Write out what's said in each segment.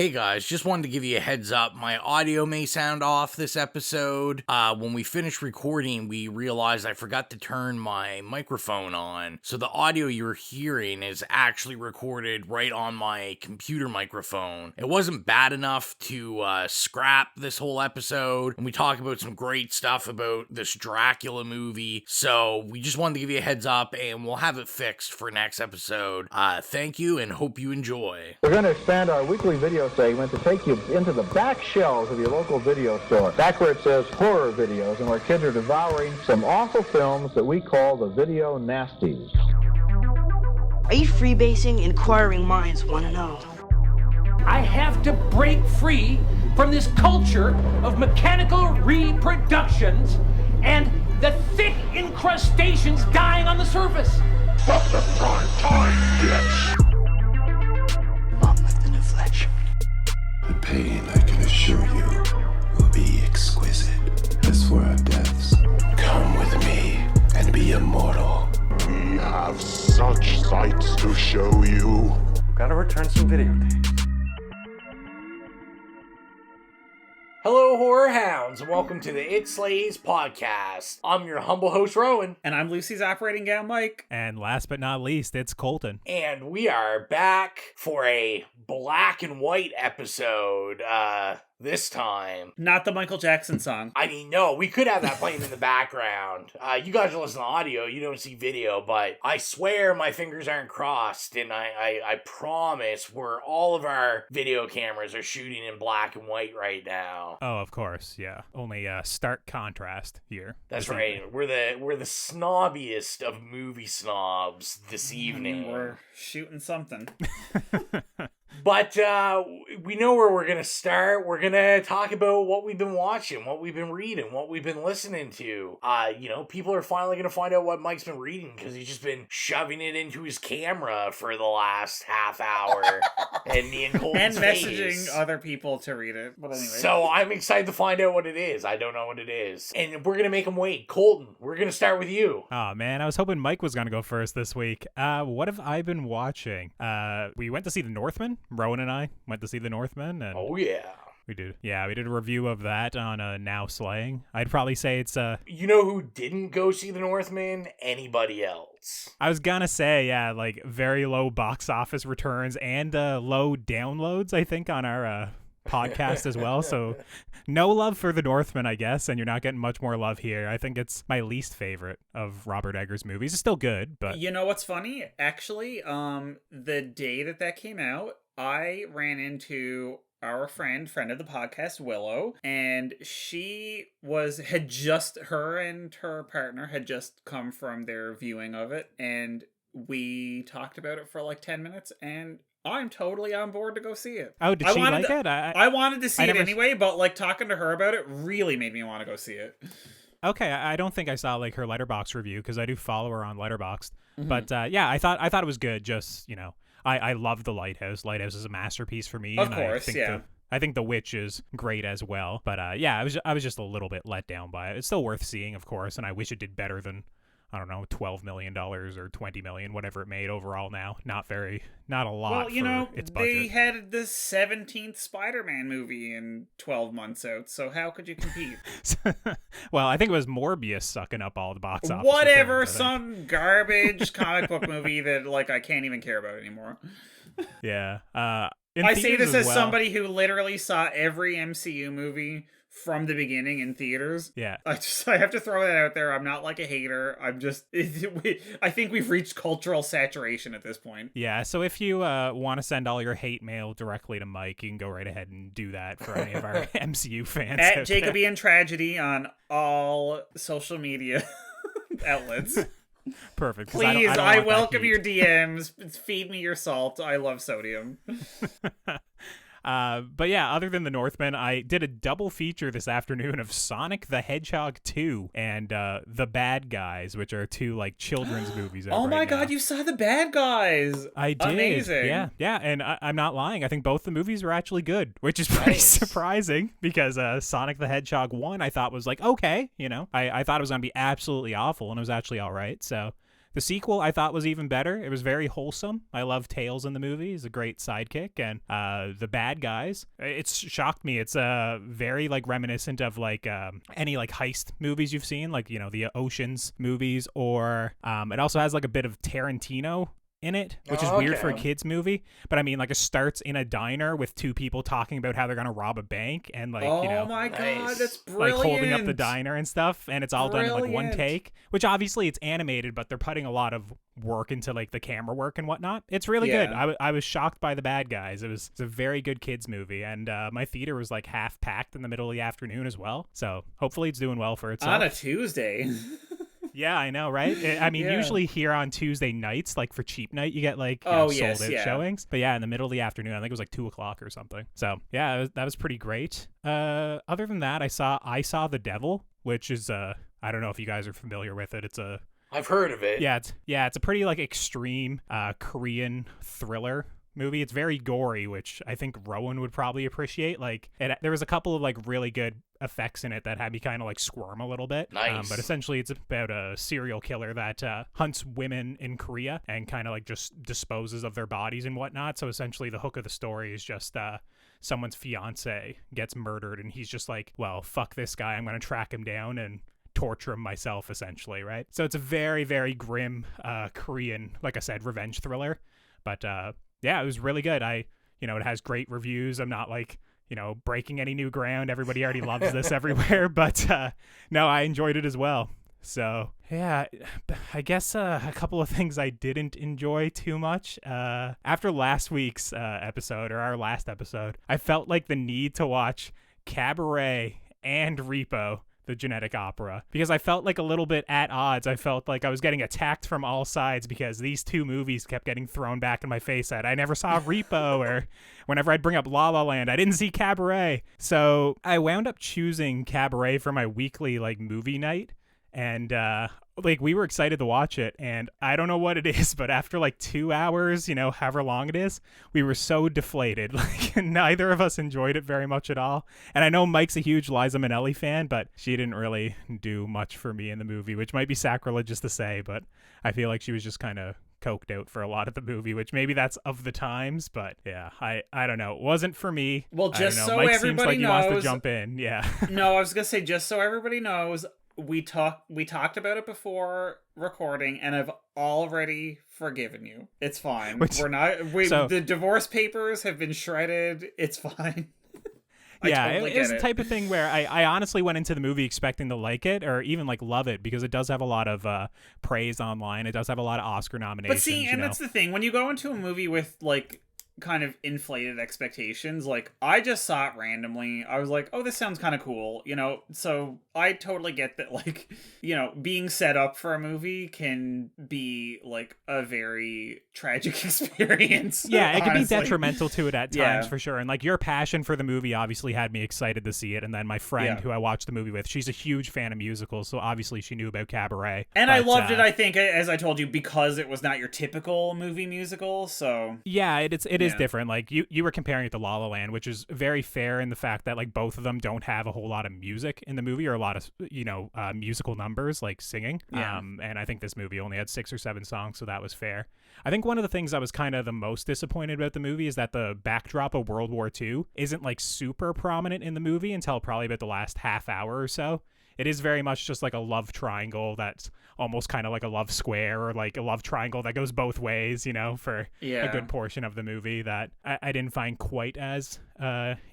Hey guys, just wanted to give you a heads up. My audio may sound off this episode. When we finished recording, we realized I forgot to turn my microphone on. So the audio you're hearing is actually recorded right on my computer microphone. It wasn't bad enough to scrap this whole episode. And we talk about some great stuff about this Dracula movie. So we just wanted to give you a heads up and we'll have it fixed for next episode. Thank you and hope you enjoy. We're going to expand our weekly video segment to take you into the back shelves of your local video store, back where it says horror videos, and where kids are devouring some awful films that we call the video nasties. Are you freebasing? Inquiring minds want to know. I have to break free from this culture of mechanical reproductions and the thick incrustations dying on the surface. Fuck the prime time, bitch! Mom left in a fletch. The pain, I can assure you, will be exquisite. As for our deaths, come with me and be immortal. We have such sights to show you. Gotta return some videotapes. Hello, horror hounds, and welcome to the It Slays podcast. I'm your humble host, Rowan. And I'm Lucy's operating gal, Mike. And last but not least, it's Colton. And we are back for a black and white episode, this time. Not the Michael Jackson song. I mean, no, we could have that playing in the background. You guys are listening to audio, you don't see video, but I swear my fingers aren't crossed, and I promise all of our video cameras are shooting in black and white right now. Oh, of course, yeah. Only stark contrast here. That's right. We're the snobbiest of movie snobs this evening. We're shooting something. But we know where we're going to start. We're going to talk about what we've been watching, what we've been reading, what we've been listening to. People are finally going to find out what Mike's been reading because he's just been shoving it into his camera for the last half hour and me and Colton's and messaging other people to read it. But anyway. So I'm excited to find out what it is. I don't know what it is. And we're going to make him wait. Colton, we're going to start with you. Oh, man, I was hoping Mike was going to go first this week. What have I been watching? We went to see The Northman. Rowan and I went to see The Northman. And oh, yeah. We did. Yeah, we did a review of that on Now Slaying. I'd probably say it's... You know who didn't go see The Northman? Anybody else. I was gonna say, yeah, like very low box office returns and low downloads, I think, on our podcast as well. So no love for The Northman, I guess, and you're not getting much more love here. I think it's my least favorite of Robert Eggers' movies. It's still good, but... You know what's funny? Actually, the day that came out, I ran into our friend of the podcast, Willow, and her and her partner had just come from their viewing of it, and we talked about it for like 10 minutes, and I'm totally on board to go see it. Oh, did she like it? I wanted to see it anyway, but like talking to her about it really made me want to go see it. Okay, I don't think I saw like her Letterboxd review because I do follow her on Letterboxd. Mm-hmm. But yeah, I thought it was good. Just, you know, I love The Lighthouse. Lighthouse is a masterpiece for me. Of course, I think The Witch is great as well. But yeah, I was just a little bit let down by it. It's still worth seeing, of course, and I wish it did better than, I don't know, $12 million or $20 million, whatever it made overall now. Not a lot. Well, you know, its budget. They had the 17th Spider-Man movie in 12 months out, so how could you compete? Well, I think it was Morbius sucking up all the box office. Whatever, returns, some garbage comic book movie that, like, I can't even care about anymore. Yeah. I say this as somebody who literally saw every MCU movie from the beginning in theaters. Yeah. I have to throw that out there. I'm not like a hater. I think we've reached cultural saturation at this point. Yeah, so if you want to send all your hate mail directly to Mike, you can go right ahead and do that for any of our MCU fans. At Jacobian Tragedy on all social media outlets. Perfect. Please, I welcome your DMs. Feed me your salt. I love sodium. But yeah, other than The Northman, I did a double feature this afternoon of Sonic the Hedgehog 2 and The Bad Guys, which are two like children's movies. Oh my God, you saw The Bad Guys! I did. Amazing. Yeah, and I'm not lying. I think both the movies were actually good, which is pretty surprising because Sonic the Hedgehog 1 I thought was like okay, you know, I thought it was gonna be absolutely awful, and it was actually all right. So The sequel I thought was even better. It was very wholesome. I love Tails in the movie. He's a great sidekick. And the bad guys, it's shocked me. It's very like reminiscent of like any like heist movies you've seen, like, you know, the Ocean's movies, or it also has like a bit of Tarantino in it, which is weird for a kids movie. But I mean, like, it starts in a diner with two people talking about how they're gonna rob a bank, and like, you know, my god, that's brilliant. Like holding up the diner and stuff, and it's all done in like one take. Which obviously it's animated, but they're putting a lot of work into like the camera work and whatnot. It's really good. I was shocked by the bad guys. It's a very good kids movie, and my theater was like half packed in the middle of the afternoon as well. So hopefully it's doing well for itself on a Tuesday. Yeah, I know, right? I mean, usually here on Tuesday nights, like for cheap night, you get like sold out showings. But yeah, in the middle of the afternoon, I think it was like 2:00 or something. So yeah, that was pretty great. Other than that, I saw The Devil, which is I don't know if you guys are familiar with it. I've heard of it. Yeah, it's a pretty like extreme Korean thriller movie. It's very gory, which I think Rowan would probably appreciate. Like, there was a couple of like really good effects in it that had me kind of like squirm a little bit. Nice. But essentially it's about a serial killer that hunts women in Korea and kind of like just disposes of their bodies and whatnot. So essentially the hook of the story is just someone's fiance gets murdered, and he's just like, well, fuck this guy, I'm gonna track him down and torture him myself, essentially, right? So it's a very, very grim Korean, like I said, revenge thriller. But yeah, it was really good. It has great reviews. I'm not like, breaking any new ground. Everybody already loves this everywhere. But no, I enjoyed it as well. So yeah, I guess a couple of things I didn't enjoy too much. After last week's episode, or our last episode, I felt like the need to watch Cabaret and Repo, the genetic opera, because I felt like a little bit at odds. I felt like I was getting attacked from all sides because these two movies kept getting thrown back in my face that I never saw Repo, or whenever I'd bring up La La Land, I didn't see Cabaret. So I wound up choosing Cabaret for my weekly like movie night, and like we were excited to watch it, and I don't know what it is, but after like 2 hours, however long it is, we were so deflated. Like neither of us enjoyed it very much at all. And I know Mike's a huge Liza Minnelli fan, but she didn't really do much for me in the movie, which might be sacrilegious to say, but I feel like she was just kind of coked out for a lot of the movie, which maybe that's of the times, but yeah, I don't know. It wasn't for me. Well, just so Mike everybody seems like he knows, wants to jump in. Yeah. No, I was gonna say, just so everybody knows, we talked about it before recording, and I've already forgiven you. It's fine. The divorce papers have been shredded. It's fine. Yeah, it was the type of thing where I honestly went into the movie expecting to like it, or even like love it, because it does have a lot of praise online. It does have a lot of Oscar nominations. But see, and that's the thing, when you go into a movie with like kind of inflated expectations, like I just saw it randomly, I was like, oh, this sounds kind of cool, so I totally get that, like, being set up for a movie can be like a very tragic experience. Yeah, it can be detrimental to it at times, for sure. And like your passion for the movie obviously had me excited to see it, and then my friend who I watched the movie with, she's a huge fan of musicals, so obviously she knew about Cabaret. And I loved it, I think, as I told you, because it was not your typical movie musical. So yeah, it is different. Like you were comparing it to La La Land, which is very fair in the fact that like both of them don't have a whole lot of music in the movie, or a lot of musical numbers like singing. And I think this movie only had 6 or 7 songs, so that was fair. I think one of the things I was kind of the most disappointed about the movie is that the backdrop of World War II isn't like super prominent in the movie until probably about the last half hour or so. It is very much just like a love triangle that's almost kind of like a love square, or like a love triangle that goes both ways, for a good portion of the movie that I didn't find quite as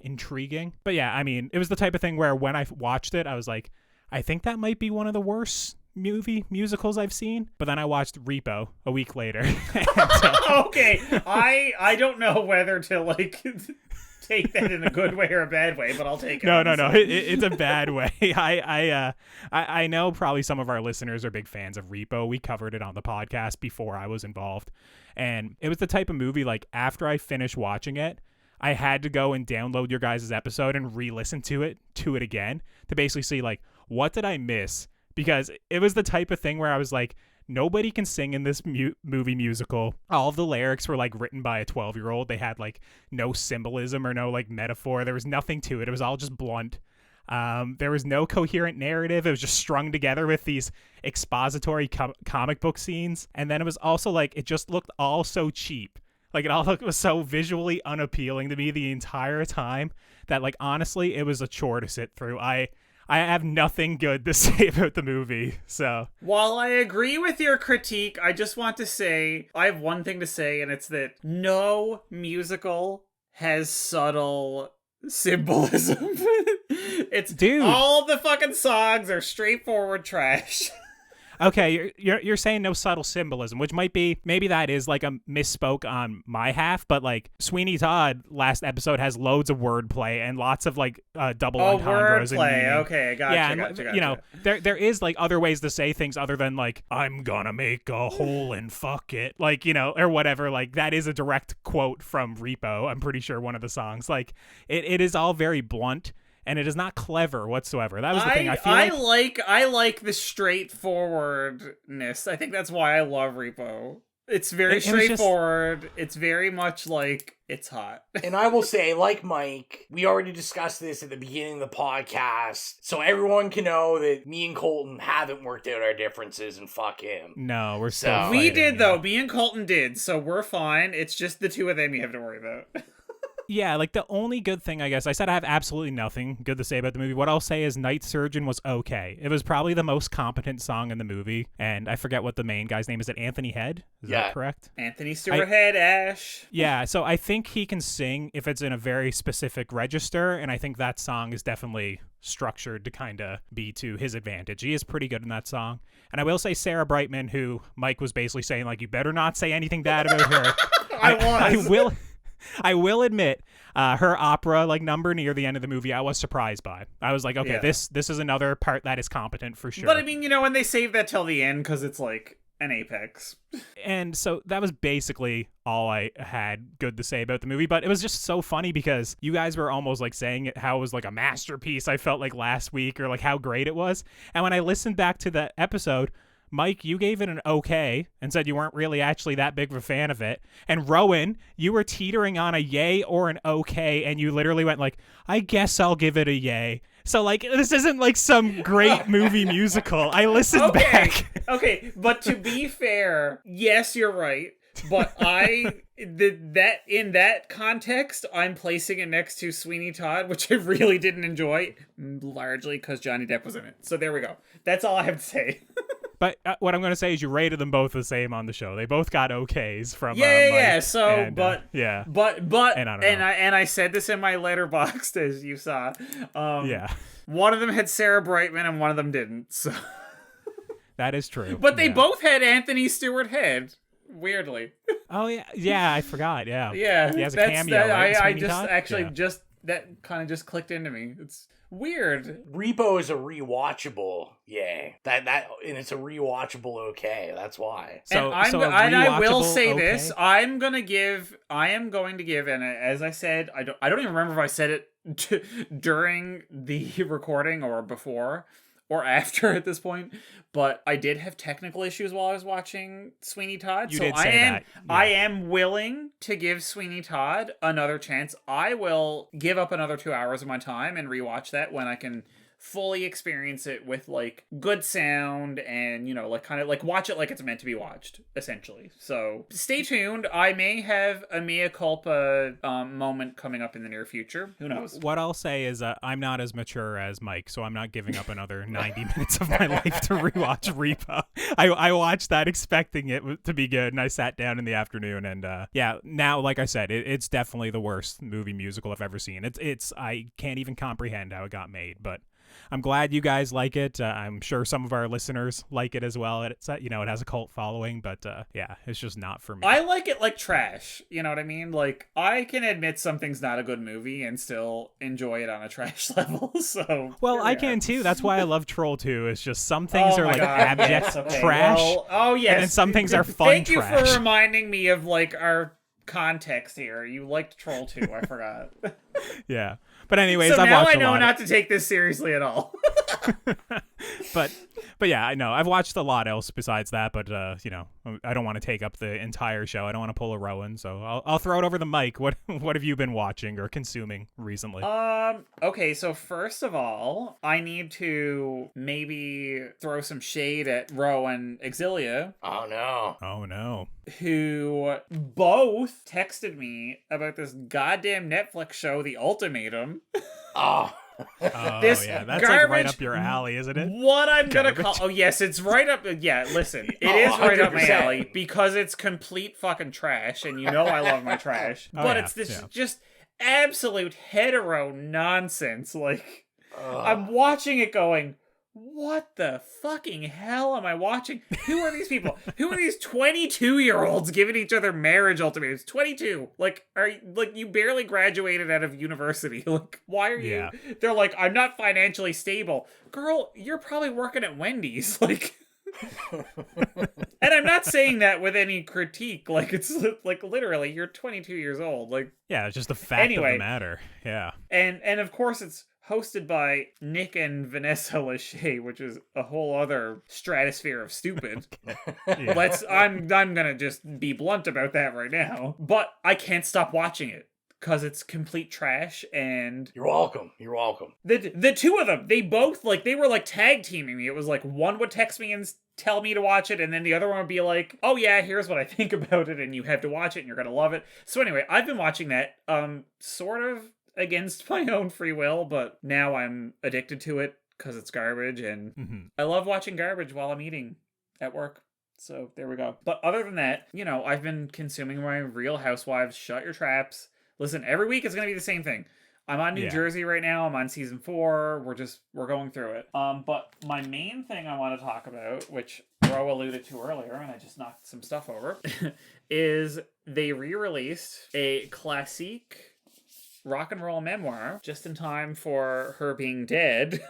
intriguing. But yeah, I mean, it was the type of thing where when I watched it, I was like, I think that might be one of the worst musicals I've seen. But then I watched Repo a week later. Okay, I don't know whether to like take that in a good way or a bad way, but I'll take it. No. It's a bad way. I know probably some of our listeners are big fans of Repo. We covered it on the podcast before I was involved. And it was the type of movie, like, after I finished watching it, I had to go and download your guys' episode and re-listen to it again to basically see, like, what did I miss? Because it was the type of thing where I was like, nobody can sing in this movie musical. All of the lyrics were like written by a 12-year-old. They had like no symbolism or no like metaphor. There was nothing to it. It was all just blunt. There was no coherent narrative. It was just strung together with these expository comic book scenes. And then it was also like, it just looked all so cheap. Like, it all was so visually unappealing to me the entire time that, like, honestly, it was a chore to sit through. I have nothing good to say about the movie, so. While I agree with your critique, I just want to say, I have one thing to say, and it's that no musical has subtle symbolism. Dude. All the fucking songs are straightforward trash. Okay, you're saying no subtle symbolism, which maybe that is like a misspoke on my half, but like Sweeney Todd last episode has loads of wordplay and lots of like double entendres. Wordplay. Okay, gotcha. Yeah, and gotcha. You know, there is like other ways to say things other than like I'm gonna make a hole and fuck it, like, you know, or whatever. Like that is a direct quote from Repo. I'm pretty sure one of the songs. Like it is all very blunt. And it is not clever whatsoever. That was the thing. I like the straightforwardness. I think that's why I love Repo. It's very straightforward. It's very much like it's hot. And I will say, like Mike, we already discussed this at the beginning of the podcast, so everyone can know that me and Colton haven't worked out our differences, and fuck him. No, we're still we did though. Me and Colton did, so we're fine. It's just the two of them you have to worry about. Yeah, like the only good thing, I guess, I said I have absolutely nothing good to say about the movie. What I'll say is Night Surgeon was okay. It was probably the most competent song in the movie, and I forget what the main guy's name is. It Anthony Head? Is that correct? Anthony Stewart Head, Ash. Yeah, so I think he can sing if it's in a very specific register, and I think that song is definitely structured to kind of be to his advantage. He is pretty good in that song. And I will say Sarah Brightman, who Mike was basically saying, like, you better not say anything bad about her. I will admit, her opera like number near the end of the movie, I was surprised by. I was like, okay, this is another part that is competent for sure. But I mean, you know, when they save that till the end, because it's like an apex. And so that was basically all I had good to say about the movie. But it was just so funny because you guys were almost like saying it, how it was like a masterpiece, I felt like last week, or like how great it was. And when I listened back to the episode, Mike, you gave it an okay and said you weren't really actually that big of a fan of it. And Rowan, you were teetering on a yay or an okay, and you literally went like, I guess I'll give it a yay. So, like, this isn't like some great movie musical. I listened back. Okay, but to be fair, yes, you're right. But in that context, I'm placing it next to Sweeney Todd, which I really didn't enjoy, largely because Johnny Depp was in it. So there we go. That's all I have to say. But what I'm going to say is you rated them both the same on the show. They both got okays from yeah. So, and, but and I said this in my letterboxd, as you saw. Yeah, one of them had Sarah Brightman and one of them didn't. So that is true. But they both had Anthony Stewart Head. Weirdly. Oh yeah, I forgot. Yeah, he has a cameo. That kind of just clicked into me. It's weird. Repo is a rewatchable, and it's a rewatchable okay. That's why. So I will say this: I am going to give, and as I said, I don't even remember if I said it during the recording or before or after at this point, but I did have technical issues while I was watching Sweeney Todd. I am willing to give Sweeney Todd another chance. I will give up another 2 hours of my time and rewatch that when I can fully experience it with like good sound and, you know, like kind of like watch it like it's meant to be watched, essentially. So stay tuned. I may have a mea culpa moment coming up in the near future. Who knows? What I'll say is I'm not as mature as Mike, so I'm not giving up another 90 minutes of my life to rewatch Repo. I watched that expecting it to be good, and I sat down in the afternoon, and now, like I said, it's definitely the worst movie musical I've ever seen. It's I can't even comprehend how it got made, but I'm glad you guys like it. I'm sure some of our listeners like it as well. It's it has a cult following, but it's just not for me. I like it like trash. You know what I mean? Like, I can admit something's not a good movie and still enjoy it on a trash level. So I can too. That's why I love Troll 2. It's just some things are like abject trash. Well, yes. And then some things are fun Thank trash. you for reminding me of like our context here. You liked Troll 2. I forgot. Yeah. But anyways, so I've now watched I know a lot not to take this seriously at all. But But yeah, I know. I've watched a lot else besides that, but you know, I don't want to take up the entire show. I don't want to pull a Rowan, so I'll throw it over the mic. What have you been watching or consuming recently? Okay, so first of all, I need to maybe throw some shade at Rowan Exilia. Oh no. Oh no. Who both texted me about this goddamn Netflix show, The Ultimatum. Oh. This yeah, that's garbage, like right up your alley, isn't it? What I'm gonna call... Oh, yes, it's right up... Yeah, listen, it is right up my alley because it's complete fucking trash, and you know I love my trash. But it's this just absolute hetero nonsense. Like, I'm watching it going... What the fucking hell am I watching? Who are these people? Who are these 22-year-olds giving each other marriage ultimatums? 22. Like, you barely graduated out of university. Like, why are you? Yeah. They're like, I'm not financially stable. Girl, you're probably working at Wendy's. Like, and I'm not saying that with any critique. Like, it's like literally, you're 22 years old. Like, yeah, it's just the fact of the matter. Yeah. And of course it's hosted by Nick and Vanessa Lachey, which is a whole other stratosphere of stupid. Yeah. I'm gonna just be blunt about that right now. But I can't stop watching it because it's complete trash. And You're welcome. the two of them, they both they were like tag teaming me. It was like one would text me and tell me to watch it, and then the other one would be like, oh yeah, here's what I think about it, and you have to watch it and you're gonna love it. So anyway, I've been watching that sort of against my own free will, but now I'm addicted to it because it's garbage, and I love watching garbage while I'm eating at work. So there we go. But other than that, you know, I've been consuming my Real Housewives. Shut your traps. Listen, every week it's going to be the same thing. I'm on New Jersey right now. I'm on season 4. We're going through it. But my main thing I want to talk about, which Ro alluded to earlier, and I just knocked some stuff over, is they re-released a classique rock and roll memoir just in time for her being dead.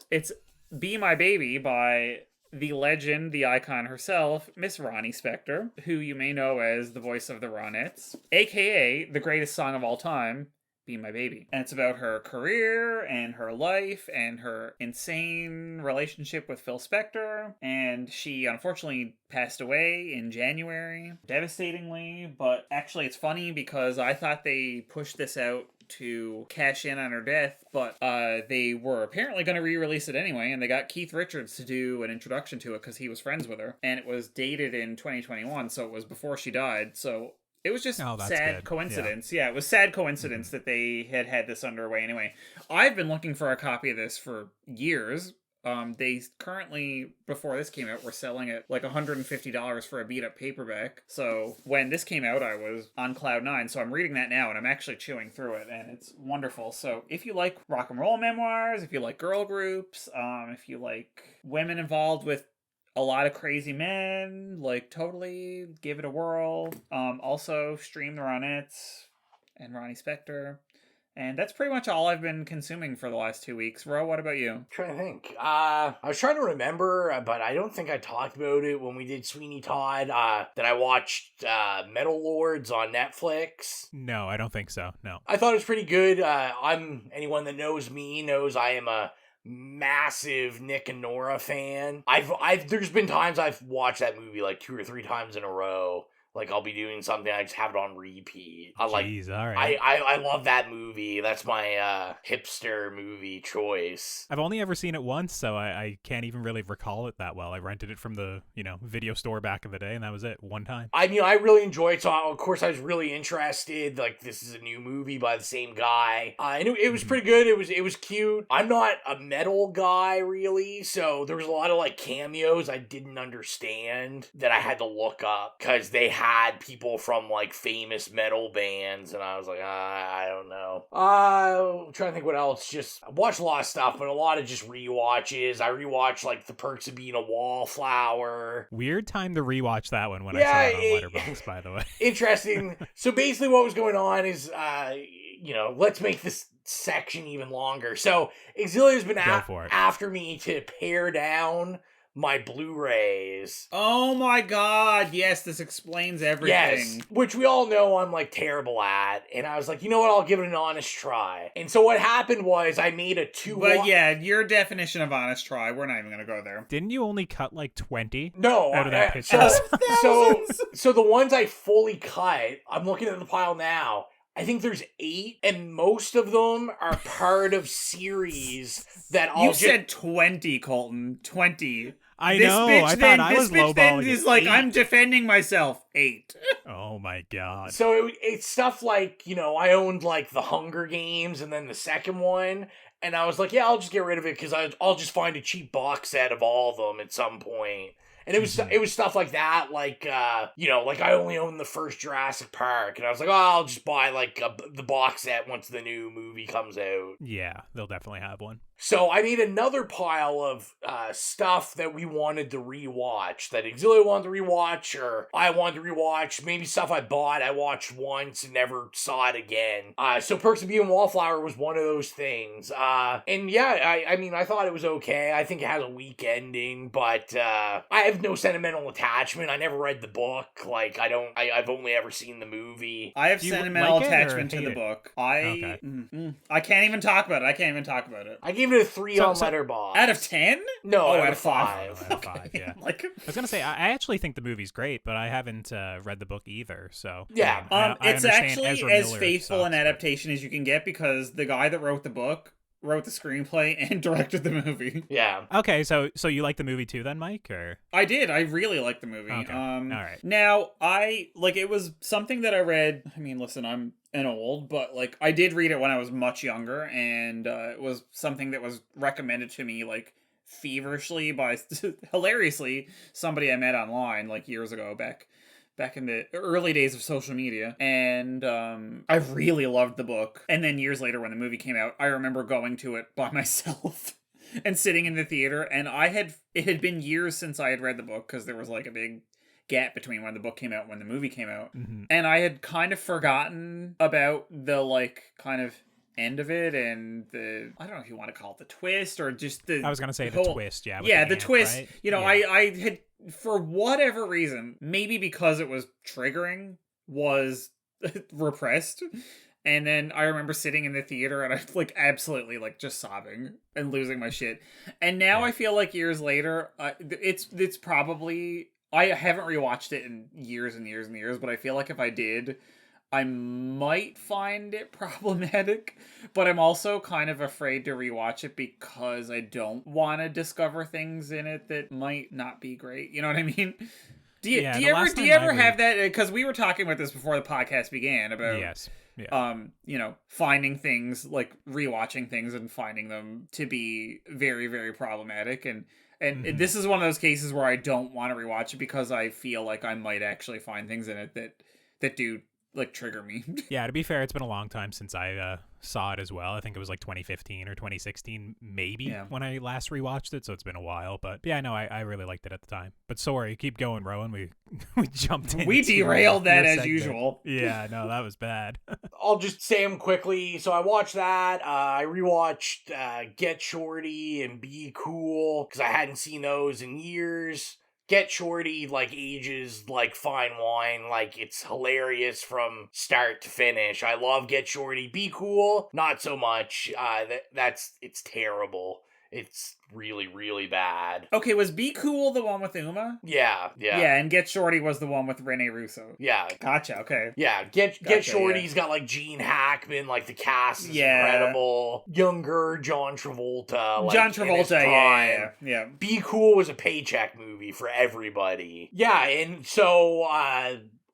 It's Be My Baby by the legend, the icon herself, Miss Ronnie Spector, who you may know as the voice of the Ronettes, aka the greatest song of all time, Be My Baby. And it's about her career and her life and her insane relationship with Phil Spector. And she unfortunately passed away in January, devastatingly. But actually it's funny because I thought they pushed this out to cash in on her death, but they were apparently going to re-release it anyway, and they got Keith Richards to do an introduction to it because he was friends with her, and it was dated in 2021, so it was before she died. So it was just sad coincidence. Yeah, it was sad coincidence that they had this underway anyway. I've been looking for a copy of this for years. They currently, before this came out, were selling it like $150 for a beat-up paperback. So when this came out, I was on cloud 9. So I'm reading that now, and I'm actually chewing through it, and it's wonderful. So if you like rock and roll memoirs, if you like girl groups, if you like women involved with a lot of crazy men, like, totally give it a whirl. Also, stream the Ronettes and Ronnie Spector. And that's pretty much all I've been consuming for the last 2 weeks. Ro, what about you? I'm trying to think. I was trying to remember, but I don't think I talked about it when we did Sweeney Todd, that I watched Metal Lords on Netflix. No, I don't think so. No. I thought it was pretty good. Anyone that knows me knows I am a massive Nick and Nora fan. There's been times I've watched that movie like 2 or 3 times in a row. Like, I'll be doing something, I just have it on repeat. Jeez, all right. I love that movie. That's my hipster movie choice. I've only ever seen it once, so I can't even really recall it that well. I rented it from the, video store back in the day, and that was it, one time. I mean, I really enjoyed it, so of course I was really interested. Like, this is a new movie by the same guy. And it was pretty good. It was cute. I'm not a metal guy, really, so there was a lot of, like, cameos I didn't understand that I had to look up, because they had people from like famous metal bands, and I was like, I don't know. I'm trying to think what else. Just I watched a lot of stuff, but a lot of just rewatches. I rewatched like The Perks of Being a Wallflower. Weird time to rewatch that one when I saw it on Letterboxd, by the way. Interesting. So basically, what was going on is, let's make this section even longer. So Exilia's been after me to pare down my Blu-rays. Oh my god, yes, this explains everything. Yes, which we all know I'm like terrible at, and I was like, you know what, I'll give it an honest try. And so what happened was I made a But yeah, your definition of honest try, we're not even gonna go there. Didn't you only cut like 20? No, out of that pitch? So the ones I fully cut, I'm looking at the pile now. I think there's 8, and most of them are part of series that I'll said 20, Colton. 20. I know. I thought I was lowballing. This bitch is like, 8. I'm defending myself. 8. Oh my god. So it's stuff like, I owned like the Hunger Games and then the second one. And I was like, yeah, I'll just get rid of it because I'll just find a cheap box set of all of them at some point. And it was stuff like that, like, like I only own the first Jurassic Park. And I was like, oh, I'll just buy, like, the box set once the new movie comes out. Yeah, they'll definitely have one. So I made another pile of stuff that we wanted to rewatch, that Exilia wanted to rewatch, or I wanted to rewatch, maybe stuff I bought, I watched once and never saw it again. So Perks of Being Wallflower was one of those things. And yeah, I mean, I thought it was okay. I think it has a weak ending, but I have no sentimental attachment. I never read the book. Like, I've only ever seen the movie. I have sentimental attachment to the book. I can't even talk about it. I gave it a 3 on Letterboxd. Out of 10? No, out of 5. Out of 5, yeah. I was gonna say, I actually think the movie's great, but I haven't read the book either, so... Yeah. I it's actually Ezra as Miller faithful sucks, an adaptation as you can get, because the guy that wrote the book wrote the screenplay and directed the movie. Yeah. Okay, so you like the movie too then, Mike? Or I did. I really liked the movie. Okay. All right. Now, it was something that I read. I mean, listen, I'm an old, but like I did read it when I was much younger, and it was something that was recommended to me like feverishly by hilariously somebody I met online like years ago back in the early days of social media. And I really loved the book. And then years later when the movie came out, I remember going to it by myself and sitting in the theater. And it had been years since I had read the book, because there was like a big gap between when the book came out and when the movie came out. Mm-hmm. And I had kind of forgotten about the like kind of end of it and the, I don't know if you want to call it the twist or just the... I was going to say the twist, yeah. Yeah, the twist. Right? You know, yeah. I had, for whatever reason, maybe because it was triggering, was repressed. And then I remember sitting in the theater and I like absolutely like just sobbing and losing my shit. And now I feel like years later, it's probably... I haven't rewatched it in years and years and years, but I feel like if I did, I might find it problematic, but I'm also kind of afraid to rewatch it because I don't want to discover things in it that might not be great. You know what I mean? Do you ever have that? Because we were talking about this before the podcast began about finding things, like rewatching things and finding them to be very, very problematic. And this is one of those cases where I don't want to rewatch it because I feel like I might actually find things in it that do like trigger me. Yeah, to be fair, it's been a long time since I saw it as well. I think it was like 2015 or 2016 maybe when I last rewatched it, so it's been a while. But yeah, no, I really liked it at the time. But sorry, keep going, Rowan. We jumped in. We derailed that as usual. Yeah, no, that was bad. I'll just say them quickly. So I watched that. I rewatched Get Shorty and Be Cool because I hadn't seen those in years. Get Shorty, like, ages like fine wine. Like, it's hilarious from start to finish. I love Get Shorty. Be Cool, not so much. It's terrible. It's really, really bad. Okay, was Be Cool the one with Uma? Yeah. Yeah, and Get Shorty was the one with Rene Russo. Yeah. Gotcha, okay. Yeah, Get Shorty's got, like, Gene Hackman, like, the cast is incredible. Younger John Travolta, like, John Travolta, yeah. Be Cool was a paycheck movie for everybody. Yeah, and so,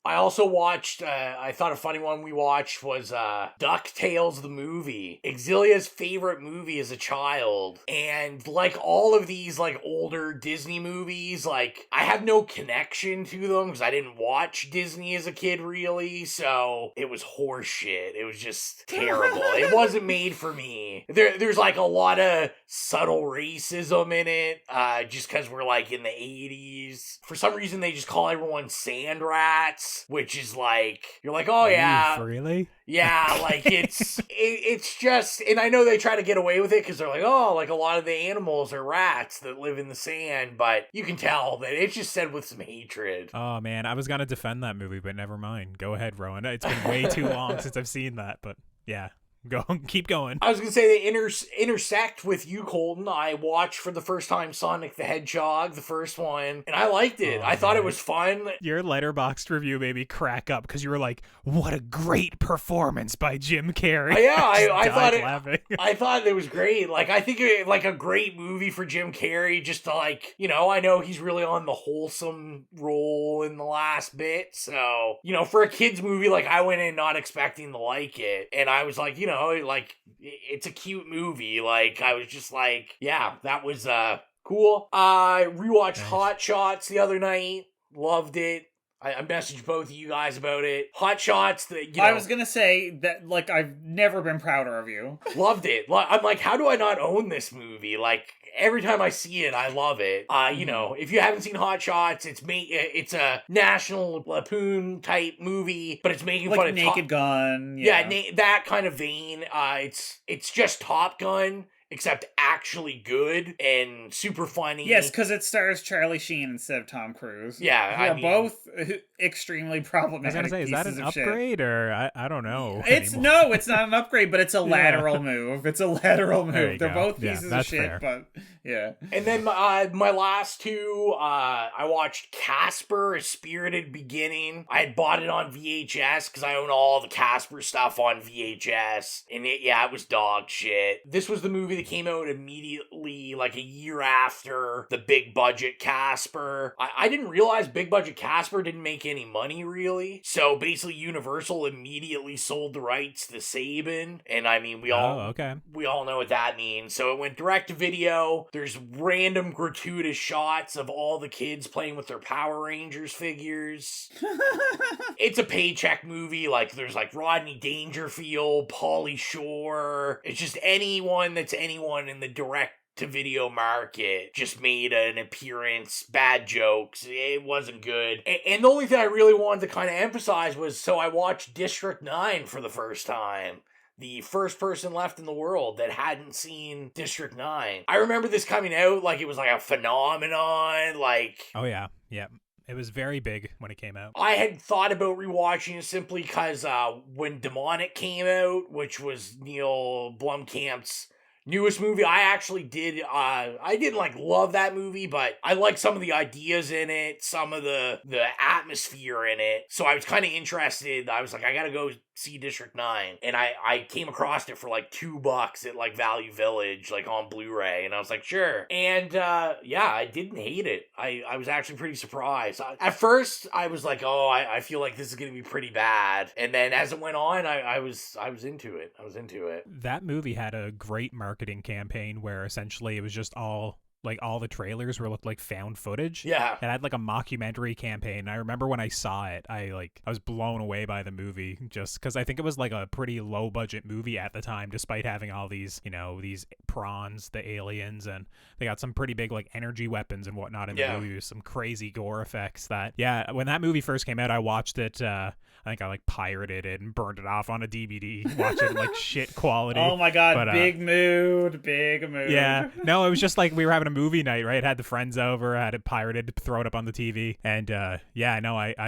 I also watched, I thought a funny one we watched was DuckTales the movie. Exilia's favorite movie as a child. And like all of these like older Disney movies, like I have no connection to them because I didn't watch Disney as a kid really. So it was horseshit. It was just terrible. It wasn't made for me. There's like a lot of subtle racism in it just because we're like in the 80s. For some reason they just call everyone sand rats. rats, which is like, you're like, oh yeah. Really? Yeah, like it's just, and I know they try to get away with it because they're like, oh, like a lot of the animals are rats that live in the sand, but you can tell that it's just said with some hatred. Oh man, I was gonna defend that movie, but never mind. Go ahead, Rowan. It's been way too long since I've seen that, but yeah. Go, keep going. I was going to say they intersect with you, Colton. I watched for the first time Sonic the Hedgehog, the first one, and I liked it. I thought it was fun. Your Letterboxd review made me crack up because you were like, what a great performance by Jim Carrey. Yeah, I thought it was great. Like, I think like a great movie for Jim Carrey, just to like, you know, I know he's really on the wholesome role in the last bit. So, you know, for a kid's movie, like I went in not expecting to like it. And I was like, you know, like it's a cute movie. Like I was just like, yeah, that was cool. I rewatched Hot Shots the other night. Loved it. I messaged both of you guys about it. Hot Shots. I was gonna say that, like, I've never been prouder of you. Loved it. I'm like, how do I not own this movie? Like, every time I see it, I love it. You know, if you haven't seen Hot Shots, it's a National Lampoon type movie, but it's making like fun of Naked Gun. Yeah, that kind of vein. It's just Top Gun, except actually good and super funny. Yes, because it stars Charlie Sheen instead of Tom Cruise. Yeah, both extremely problematic. I was gonna say, is that an upgrade or I don't know. It's not an upgrade, but it's a lateral move. It's a lateral move. They're both pieces of shit, but yeah. And then my last two, I watched Casper: A Spirited Beginning. I had bought it on VHS because I own all the Casper stuff on VHS, and it was dog shit. This was the movie that came out immediately, like a year after the big budget Casper. I didn't realize big budget Casper didn't make any money, really. So basically Universal immediately sold the rights to Saban, and I mean, we all know what that means. So it went direct to video. There's random gratuitous shots of all the kids playing with their Power Rangers figures. It's a paycheck movie. Like, there's like Rodney Dangerfield, Pauly Shore. It's just anyone in the direct to video market just made an appearance, bad jokes. It wasn't good. And the only thing I really wanted to kind of emphasize was, so I watched District 9 for the first time. The first person left in the world that hadn't seen District 9. I remember this coming out like it was like a phenomenon, like... Oh yeah, yeah. It was very big when it came out. I had thought about rewatching it simply because when Demonic came out, which was Neil Blomkamp's newest movie, I actually did, I didn't like love that movie, but I liked some of the ideas in it, some of the atmosphere in it, so I was kind of interested. I was like, I gotta go see District 9, and I came across it for like $2 at like Value Village, like on Blu-ray, and I was like, sure. And I didn't hate it. I was actually pretty surprised. At first I was like, oh, I feel like this is gonna be pretty bad, and then as it went on, I was into it. That movie had a great marketing campaign where essentially it was just all the trailers looked like found footage. Yeah. It had like a mockumentary campaign. I remember when I saw it, I was blown away by the movie, just because I think it was like a pretty low budget movie at the time, despite having all these, you know, these prawns, the aliens, and they got some pretty big like energy weapons and whatnot in the movie with some crazy gore effects that, when that movie first came out, I watched it, I think I like pirated it and burned it off on a DVD, watched it in like shit quality. Oh my god, but, big mood. Yeah, no, it was just like we were having a movie night, right? Had the friends over, had it pirated, throw it up on the TV, and I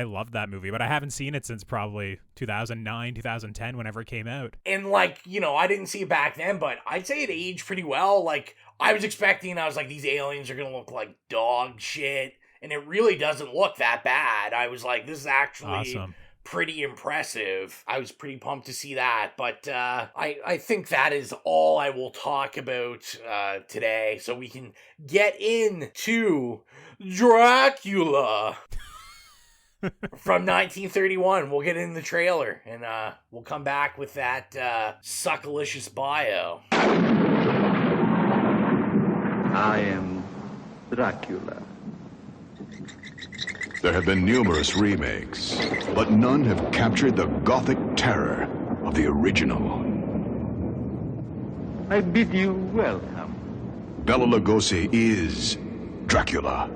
loved that movie, but I haven't seen it since probably 2009, 2010, whenever it came out. And like, you know, I didn't see it back then, but I'd say it aged pretty well. Like, I was like, these aliens are gonna look like dog shit, and it really doesn't look that bad. I was like, this is actually awesome. Pretty impressive. I was pretty pumped to see that, but I think that is all I will talk about today, so we can get into Dracula from 1931. We'll get in the trailer, and we'll come back with that suckalicious bio. I am Dracula. There have been numerous remakes, but none have captured the gothic terror of the original. I bid you welcome. Bela Lugosi is Dracula.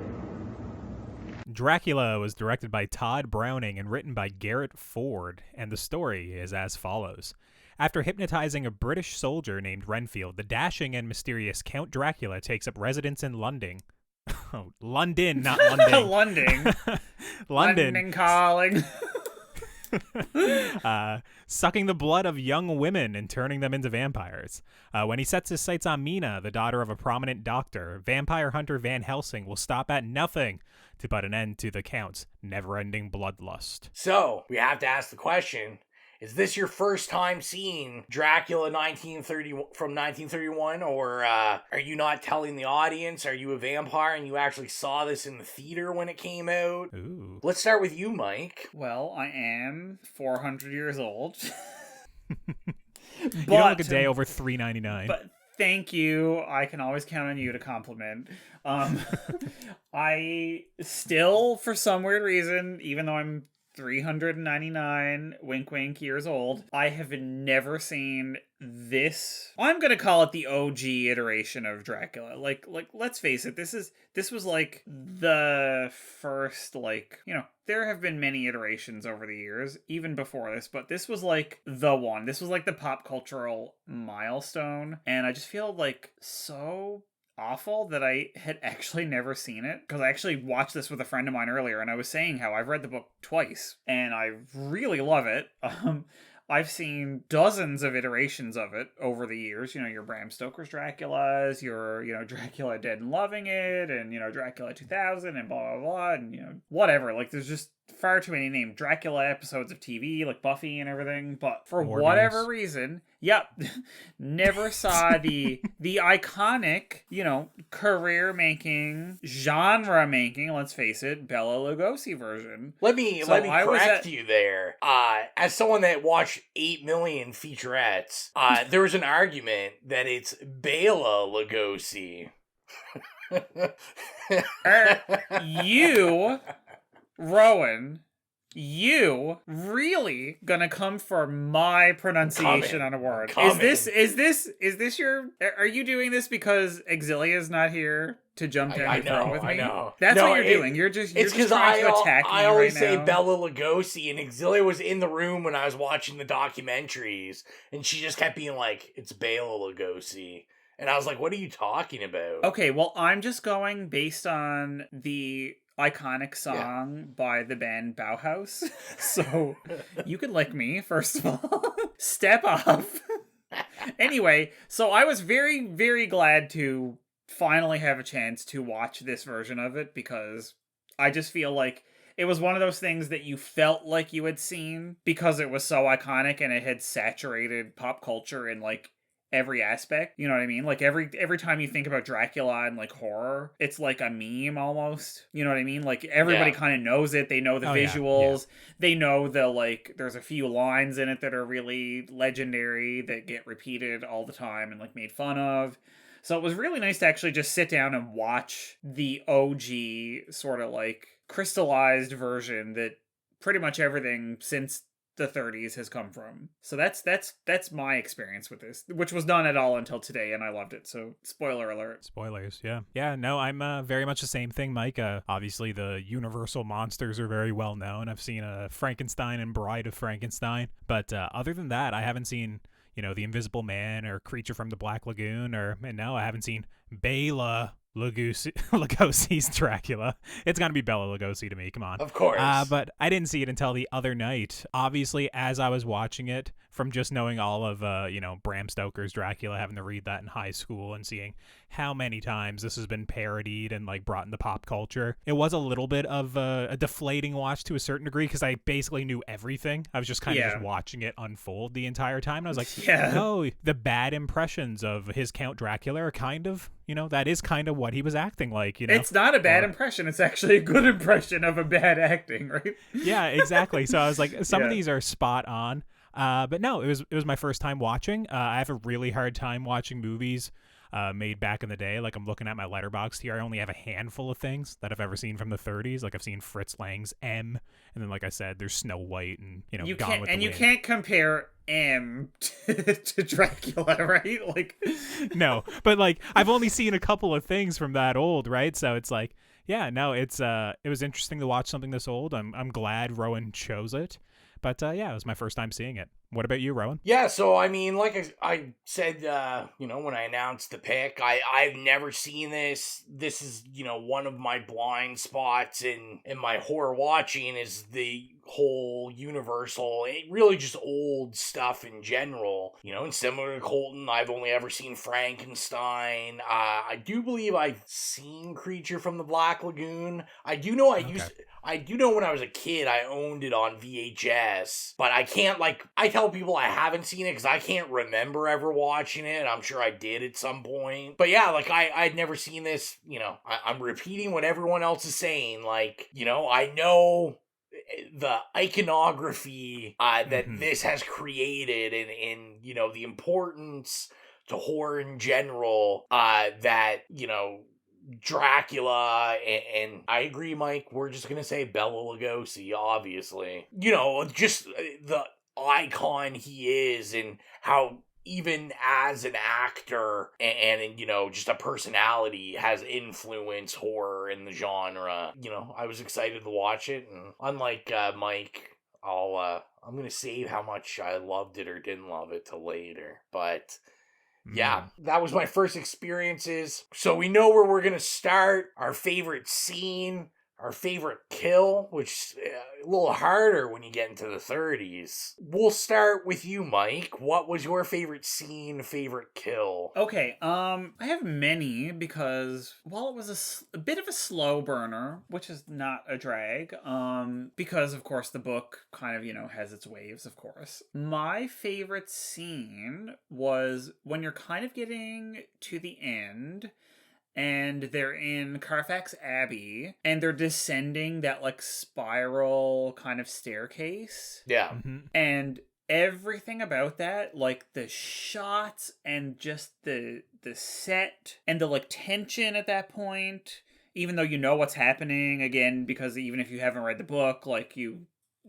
Dracula was directed by Todd Browning and written by Garrett Ford, and the story is as follows. After hypnotizing a British soldier named Renfield, the dashing and mysterious Count Dracula takes up residence in London. Oh, London, not London. London. London calling. Sucking the blood of young women and turning them into vampires. When he sets his sights on Mina, the daughter of a prominent doctor, vampire hunter Van Helsing will stop at nothing to put an end to the Count's never-ending bloodlust. So, we have to ask the question, is this your first time seeing Dracula from 1931, or are you not telling the audience? Are you a vampire and you actually saw this in the theater when it came out? Ooh. Let's start with you, Mike. Well, I am 400 years old. You don't look a day over $3.99. But thank you. I can always count on you to compliment. I still, for some weird reason, even though I'm 399 wink wink years old, I have never seen this. I'm gonna call it the OG iteration of Dracula. Like let's face it, this was like the first, like, you know, there have been many iterations over the years even before this, but this was like the one. This was like the pop cultural milestone, and I just feel like so awful that I had actually never seen it, because I actually watched this with a friend of mine earlier, and I was saying how I've read the book twice and I really love it. I've seen dozens of iterations of it over the years. You know, your Bram Stoker's Draculas, your, you know, Dracula Dead and Loving It, and, you know, Dracula 2000 and blah, blah, blah, and, you know, whatever. Like, there's just far too many named Dracula episodes of TV, like Buffy and everything. But for whatever reason, never saw the iconic, you know, career-making, genre-making, let's face it, Bela Lugosi version. Let me correct you there. As someone that watched 8 million featurettes, there was an argument that it's Bela Lugosi. You, Rowan, you really gonna come for my pronunciation on a word? Is this your? Are you doing this because Exilia's not here to jump down and throw with me? I know. That's what you're doing. You're just trying to attack me. I always right say now. Bela Lugosi, and Exilia was in the room when I was watching the documentaries, and she just kept being like, "It's Bela Lugosi." And I was like, what are you talking about? Okay, well, I'm just going based on the iconic song by the band Bauhaus. So you could like me, first of all. Step off. Anyway, so I was very, very glad to finally have a chance to watch this version of it, because I just feel like it was one of those things that you felt like you had seen because it was so iconic and it had saturated pop culture in, like, every aspect. You know what I mean? Like, every time you think about Dracula and, like, horror, it's like a meme almost. You know what I mean? Like, everybody kind of knows it. They know the visuals. Yeah. They know the, like, there's a few lines in it that are really legendary that get repeated all the time and, like, made fun of. So it was really nice to actually just sit down and watch the OG sort of, like, crystallized version that pretty much everything since the 30s has come from. So that's my experience with this, which was not at all until today, and I loved it. So spoiler alert. Spoilers, yeah. No, I'm very much the same thing, Mike. Obviously, the Universal monsters are very well known. I've seen Frankenstein and Bride of Frankenstein, but other than that, I haven't seen, you know, The Invisible Man or Creature from the Black Lagoon, and no, I haven't seen Bela Lugosi's Dracula. It's gotta be Bela Lugosi to me, come on. Of course. But I didn't see it until the other night. Obviously, as I was watching it, from just knowing all of, Bram Stoker's Dracula, having to read that in high school and seeing how many times this has been parodied and, like, brought into pop culture, it was a little bit of a deflating watch to a certain degree, because I basically knew everything. I was just kind of just watching it unfold the entire time, and I was like, no, the bad impressions of his Count Dracula are kind of, that is kind of what he was acting like, It's not a bad impression. It's actually a good impression of a bad acting, right? Yeah, exactly. So I was like, some of these are spot on. But no, it was my first time watching. I have a really hard time watching movies made back in the day. Like, I'm looking at my letterboxd here. I only have a handful of things that I've ever seen from the 30s. Like, I've seen Fritz Lang's M, and then, like I said, there's Snow White and, you Gone with the Wind. You can't compare M to Dracula, right? Like, no, but, like, I've only seen a couple of things from that old, right? So it's like, Yeah, no, it was interesting to watch something this old. I'm glad Rowan chose it. But yeah, it was my first time seeing it. What about you, Rowan? Yeah, so I mean, like I said, when I announced the pick, I've never seen this. This is, one of my blind spots in my horror watching is the whole Universal, really just old stuff in general. And similar to Colton, I've only ever seen Frankenstein. I do believe I've seen Creature from the Black Lagoon. I do know when I was a kid, I owned it on VHS, but I can't, I tell people I haven't seen it because I can't remember ever watching it. I'm sure I did at some point. But yeah, I'd never seen this, I'm repeating what everyone else is saying. I know the iconography that this has created and the importance to horror in general, that, Dracula, and I agree, Mike, we're just gonna say Bela Lugosi, obviously. Just the icon he is and how even as an actor and just a personality has influenced horror in the genre. I was excited to watch it, and unlike Mike, I'm gonna save how much I loved it or didn't love it till later, but yeah, that was my first experiences. So we know where we're going to start. Our favorite scene, our favorite kill, which is a little harder when you get into the 30s. We'll start with you, Mike. What was your favorite scene, favorite kill? Okay, I have many because while it was a bit of a slow burner, which is not a drag, because of course the book kind of, has its waves, of course. My favorite scene was when you're kind of getting to the end and they're in Carfax Abbey, and they're descending that, spiral kind of staircase. Yeah. Mm-hmm. And everything about that, the shots and just the set and the, tension at that point, even though you know what's happening, again, because even if you haven't read the book,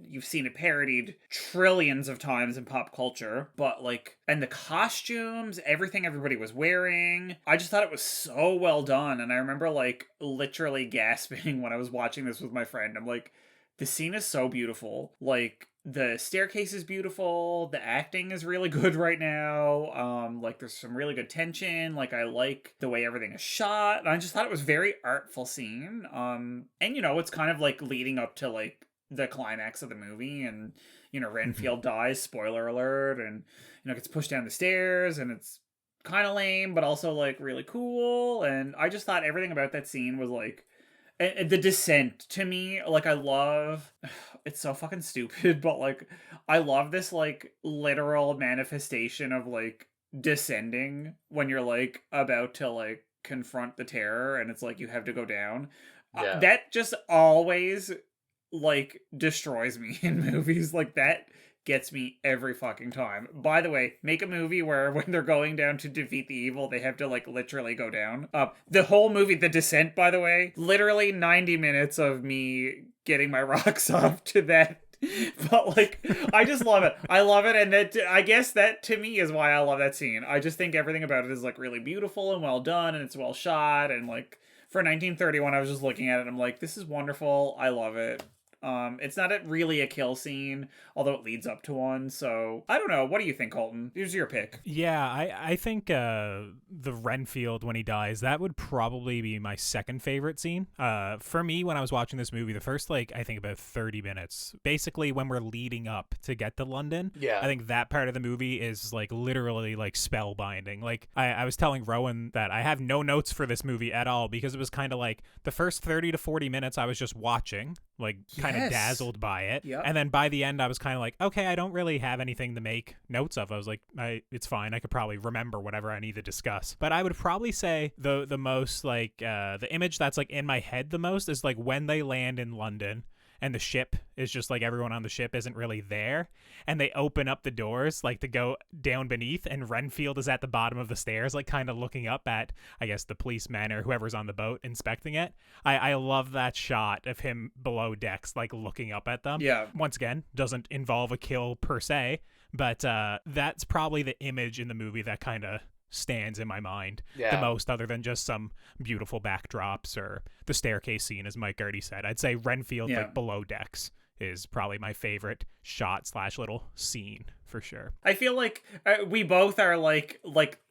you've seen it parodied trillions of times in pop culture, but and the costumes, everything everybody was wearing, I just thought it was so well done. And I remember literally gasping when I was watching this with my friend. I'm like, the scene is so beautiful. The staircase is beautiful. The acting is really good right now. There's some really good tension. I like the way everything is shot. And I just thought it was a very artful scene. And it's kind of leading up to the climax of the movie, and Renfield dies, spoiler alert, and gets pushed down the stairs, and it's kind of lame but also really cool. And I just thought everything about that scene was and the descent to me, I love, it's so fucking stupid, but I love this literal manifestation of descending when you're about to confront the terror, and it's you have to go down. Yeah. That just always destroys me in movies. That gets me every fucking time. By the way, make a movie where when they're going down to defeat the evil, they have to literally go down. The whole movie, The Descent, by the way, literally 90 minutes of me getting my rocks off to that. But I just love it. I love it, and I guess that to me is why I love that scene. I just think everything about it is really beautiful and well done, and it's well shot, and for 1931, I was just looking at it and I'm like, this is wonderful. I love it. It's not really a kill scene, although it leads up to one. So I don't know. What do you think, Colton? Here's your pick. Yeah, I think the Renfield when he dies, that would probably be my second favorite scene. For me, when I was watching this movie, the first I think about 30 minutes, basically when we're leading up to get to London. Yeah. I think that part of the movie is literally spellbinding. I was telling Rowan that I have no notes for this movie at all because it was kind of the first 30 to 40 minutes I was just watching, kind of dazzled by it. Yep. And then by the end I was kind of okay, I don't really have anything to make notes of. I was it's fine, I could probably remember whatever I need to discuss. But I would probably say the most the image that's in my head the most is when they land in London and the ship is just everyone on the ship isn't really there, and they open up the doors to go down beneath, and Renfield is at the bottom of the stairs kind of looking up at, I guess, the policemen or whoever's on the boat inspecting it. I love that shot of him below decks looking up at them. Yeah. Once again, doesn't involve a kill per se, but that's probably the image in the movie that kind of stands in my mind Yeah. the most, other than just some beautiful backdrops or the staircase scene, as Mike already said. I'd say Renfield, like below decks, is probably my favorite shot / little scene for sure. I feel like we both are like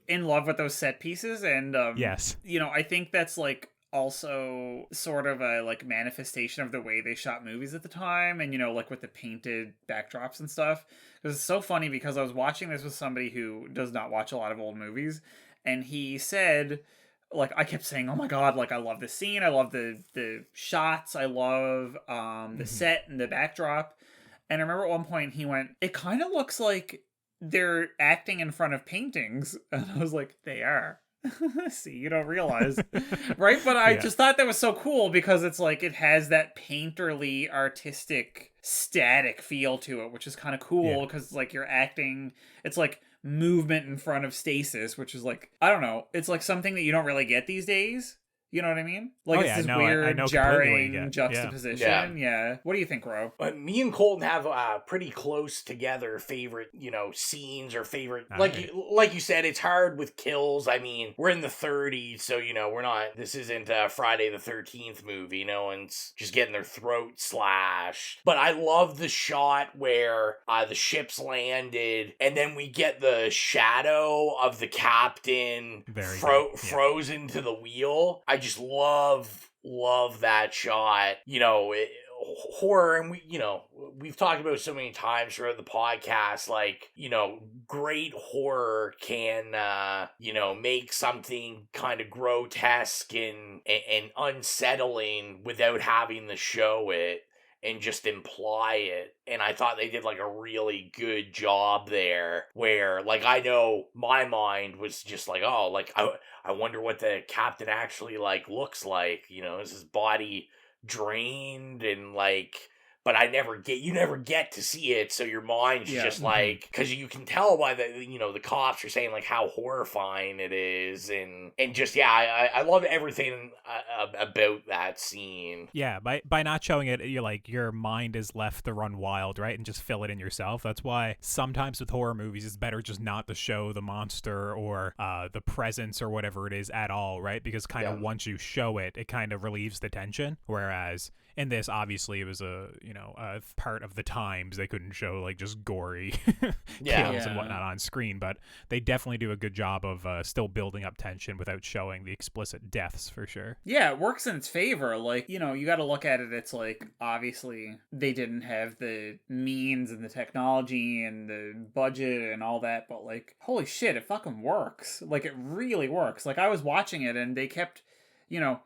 in love with those set pieces, and yes, you know, I think that's like also sort of a like manifestation of the way they shot movies at the time, and you know, like with the painted backdrops and stuff. It was so funny because I was watching this with somebody who does not watch a lot of old movies, and he said, like, I kept saying, oh my god, like, I love the scene, I love the shots, I love the set and the backdrop. And I remember at one point he went, it kind of looks like they're acting in front of paintings. And I was like, they are. See, you don't realize. Right? But I just thought that was so cool because it's like it has that painterly, artistic, static feel to it, which is kind of cool because like you're acting, it's like movement in front of stasis, which is like, I don't know, it's like something that you don't really get these days. You know what I mean? Like, it's this weird, jarring juxtaposition. Yeah. What do you think, Ro? Me and Colton have pretty close together favorite, you know, scenes or favorite... Like you said, it's hard with kills. I mean, we're in the 30s, so, you know, we're not... This isn't a Friday the 13th movie. No one's just getting their throat slashed. But I love the shot where the ship's landed, and then we get the shadow of the captain frozen to the wheel. I just love that shot. You know, horror, and we've talked about it so many times throughout the podcast, like, you know, great horror can make something kind of grotesque and unsettling without having to show it and just imply it. And I thought they did like a really good job there, where like I know my mind was just like, oh, like I wonder what the captain actually like looks like, you know, is his body drained, and like, but you never get to see it, so your mind's just like, because you can tell by the, you know, the cops are saying like how horrifying it is, and just I love everything about that scene. Yeah, by not showing it, you're like, your mind is left to run wild, right, and just fill it in yourself. That's why sometimes with horror movies it's better just not to show the monster or the presence or whatever it is at all, right? Because kind of once you show it, it kind of relieves the tension. Whereas in this, obviously, it was a part of the times. They couldn't show like just gory kills and whatnot on screen, but they definitely do a good job of still building up tension without showing the explicit deaths for sure. Yeah, it works in its favor. Like, you know, you got to look at it. It's like, obviously, they didn't have the means and the technology and the budget and all that, but like, holy shit, it fucking works. Like, it really works. Like, I was watching it and they kept, you know,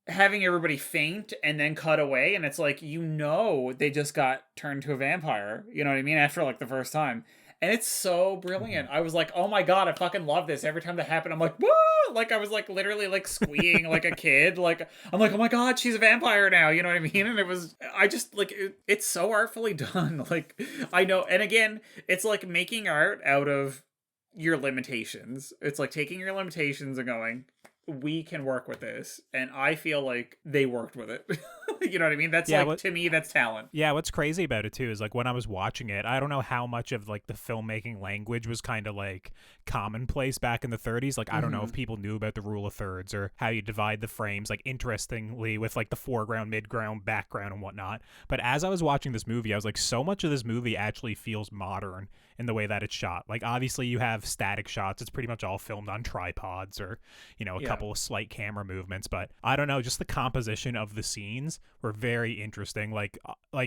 having everybody faint and then cut away, and it's like, you know, they just got turned to a vampire, you know what I mean, after like the first time. And it's so brilliant. I was like, oh my god, I fucking love this. Every time that happened, I'm like, woo! Like, I was like literally like squeeing like a kid. Like, I'm like, oh my god, she's a vampire now, you know what I mean? And it was, I just like, it's so artfully done. Like, I know, and again, it's like making art out of your limitations. It's like taking your limitations and going, we can work with this, and I feel like they worked with it. You know what I mean? That's to me, that's talent. Yeah, what's crazy about it too is like when I was watching it, I don't know how much of like the filmmaking language was kind of like commonplace back in the 30s. Like, I don't know if people knew about the rule of thirds or how you divide the frames, like interestingly with like the foreground, midground, background and whatnot. But as I was watching this movie, I was like, so much of this movie actually feels modern in the way that it's shot. Like, obviously you have static shots. It's pretty much all filmed on tripods or, you know, a couple of slight camera movements. But I don't know, just the composition of the scenes were very interesting. Like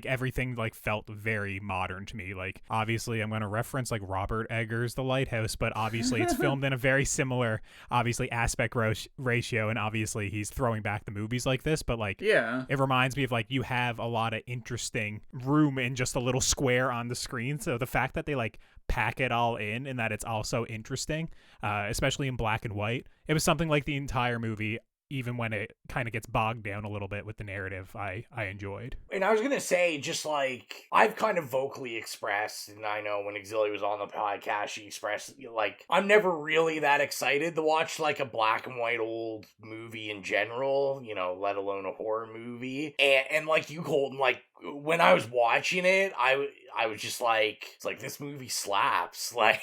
everything like felt very modern to me. Like, obviously I'm going to reference like Robert Eggers' The Lighthouse, but obviously it's filmed in a very similar, obviously, aspect ratio, and obviously he's throwing back the movies like this, but like, it reminds me of like, you have a lot of interesting room in just a little square on the screen. So the fact that they like pack it all in and that it's also interesting, especially in black and white, it was something like the entire movie, even when it kind of gets bogged down a little bit with the narrative, I enjoyed. And I was going to say, just like, I've kind of vocally expressed, and I know when Auxilia was on the podcast, she expressed, like, I'm never really that excited to watch, like, a black and white old movie in general, you know, let alone a horror movie. And like you, Colton, like, when I was watching it, I was just like, it's like, this movie slaps. Like,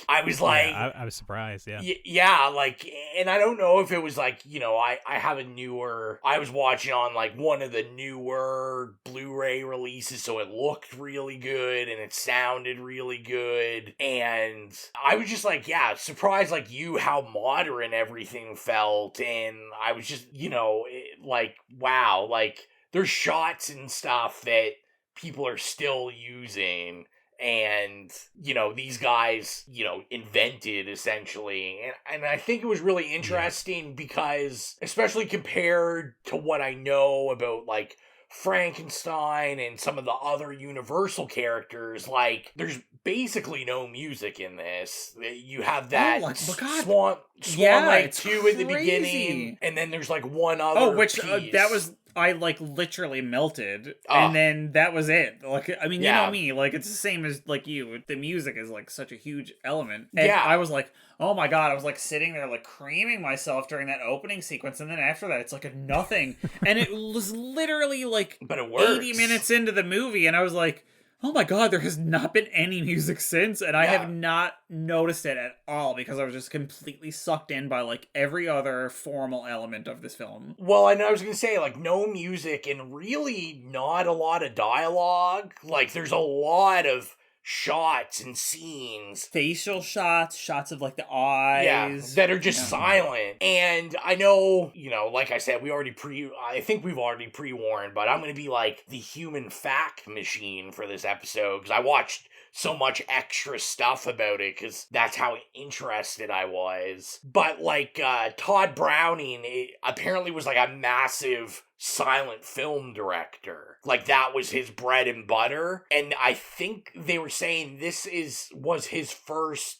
I was like... Yeah, I was surprised, yeah. Yeah, like, and I don't know if it was like, you know, I have a newer... I was watching on, like, one of the newer Blu-ray releases, so it looked really good, and it sounded really good, and I was just like, yeah, surprised like you how modern everything felt, and I was just, you know, like, wow, like, there's shots and stuff that people are still using, and, you know, these guys, you know, invented, essentially. And I think it was really interesting because, especially compared to what I know about, like, Frankenstein and some of the other Universal characters, like, there's basically no music in this. You have that Swan Lake 2 in the beginning, and then there's, like, one other piece. That was... I, like, literally melted, and then that was it. Like, I mean, you know me, like, it's the same as, like, you. The music is, like, such a huge element. And I was like, oh my god, I was, like, sitting there, like, creaming myself during that opening sequence, and then after that, it's, like, a nothing. And it was literally, like, but it works. 80 minutes into the movie, and I was like, oh my god, there has not been any music since, and I have not noticed it at all because I was just completely sucked in by, like, every other formal element of this film. Well, and I was gonna say, like, no music and really not a lot of dialogue. Like, there's a lot of shots and scenes. Facial shots of, like, the eyes. Yeah, that are just silent. And I know, you know, like I said, I think we've already pre-warned, but I'm gonna be, like, the human fact machine for this episode, because I watched so much extra stuff about it, because that's how interested I was. But, like, Todd Browning apparently was, like, a massive silent film director. Like, that was his bread and butter. And I think they were saying this was his first,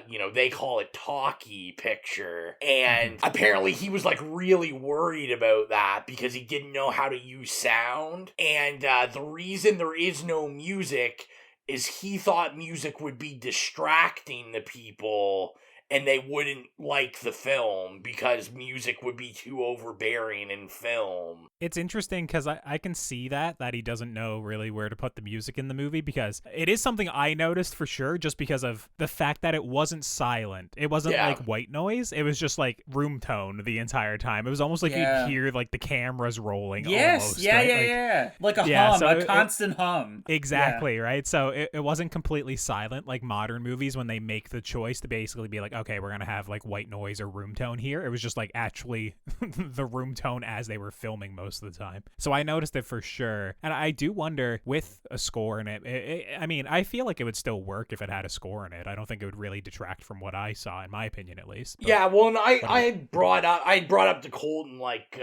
you know, they call it talkie picture. And apparently he was, like, really worried about that because he didn't know how to use sound. And the reason there is no music is he thought music would be distracting the people and they wouldn't like the film because music would be too overbearing in film. It's interesting because I can see that he doesn't know really where to put the music in the movie, because it is something I noticed for sure, just because of the fact that it wasn't silent. It wasn't like white noise. It was just like room tone the entire time. It was almost like you'd hear like the cameras rolling. Almost, right? Like a hum, a constant hum. Exactly, right? So it wasn't completely silent like modern movies when they make the choice to basically be like, okay, we're gonna have like white noise or room tone here. It was just like actually the room tone as they were filming most of the time. So I noticed it for sure. And I do wonder, with a score in it, I mean, I feel like it would still work if it had a score in it. I don't think it would really detract from what I saw, in my opinion, at least. But, yeah, well, and I brought up to Colton like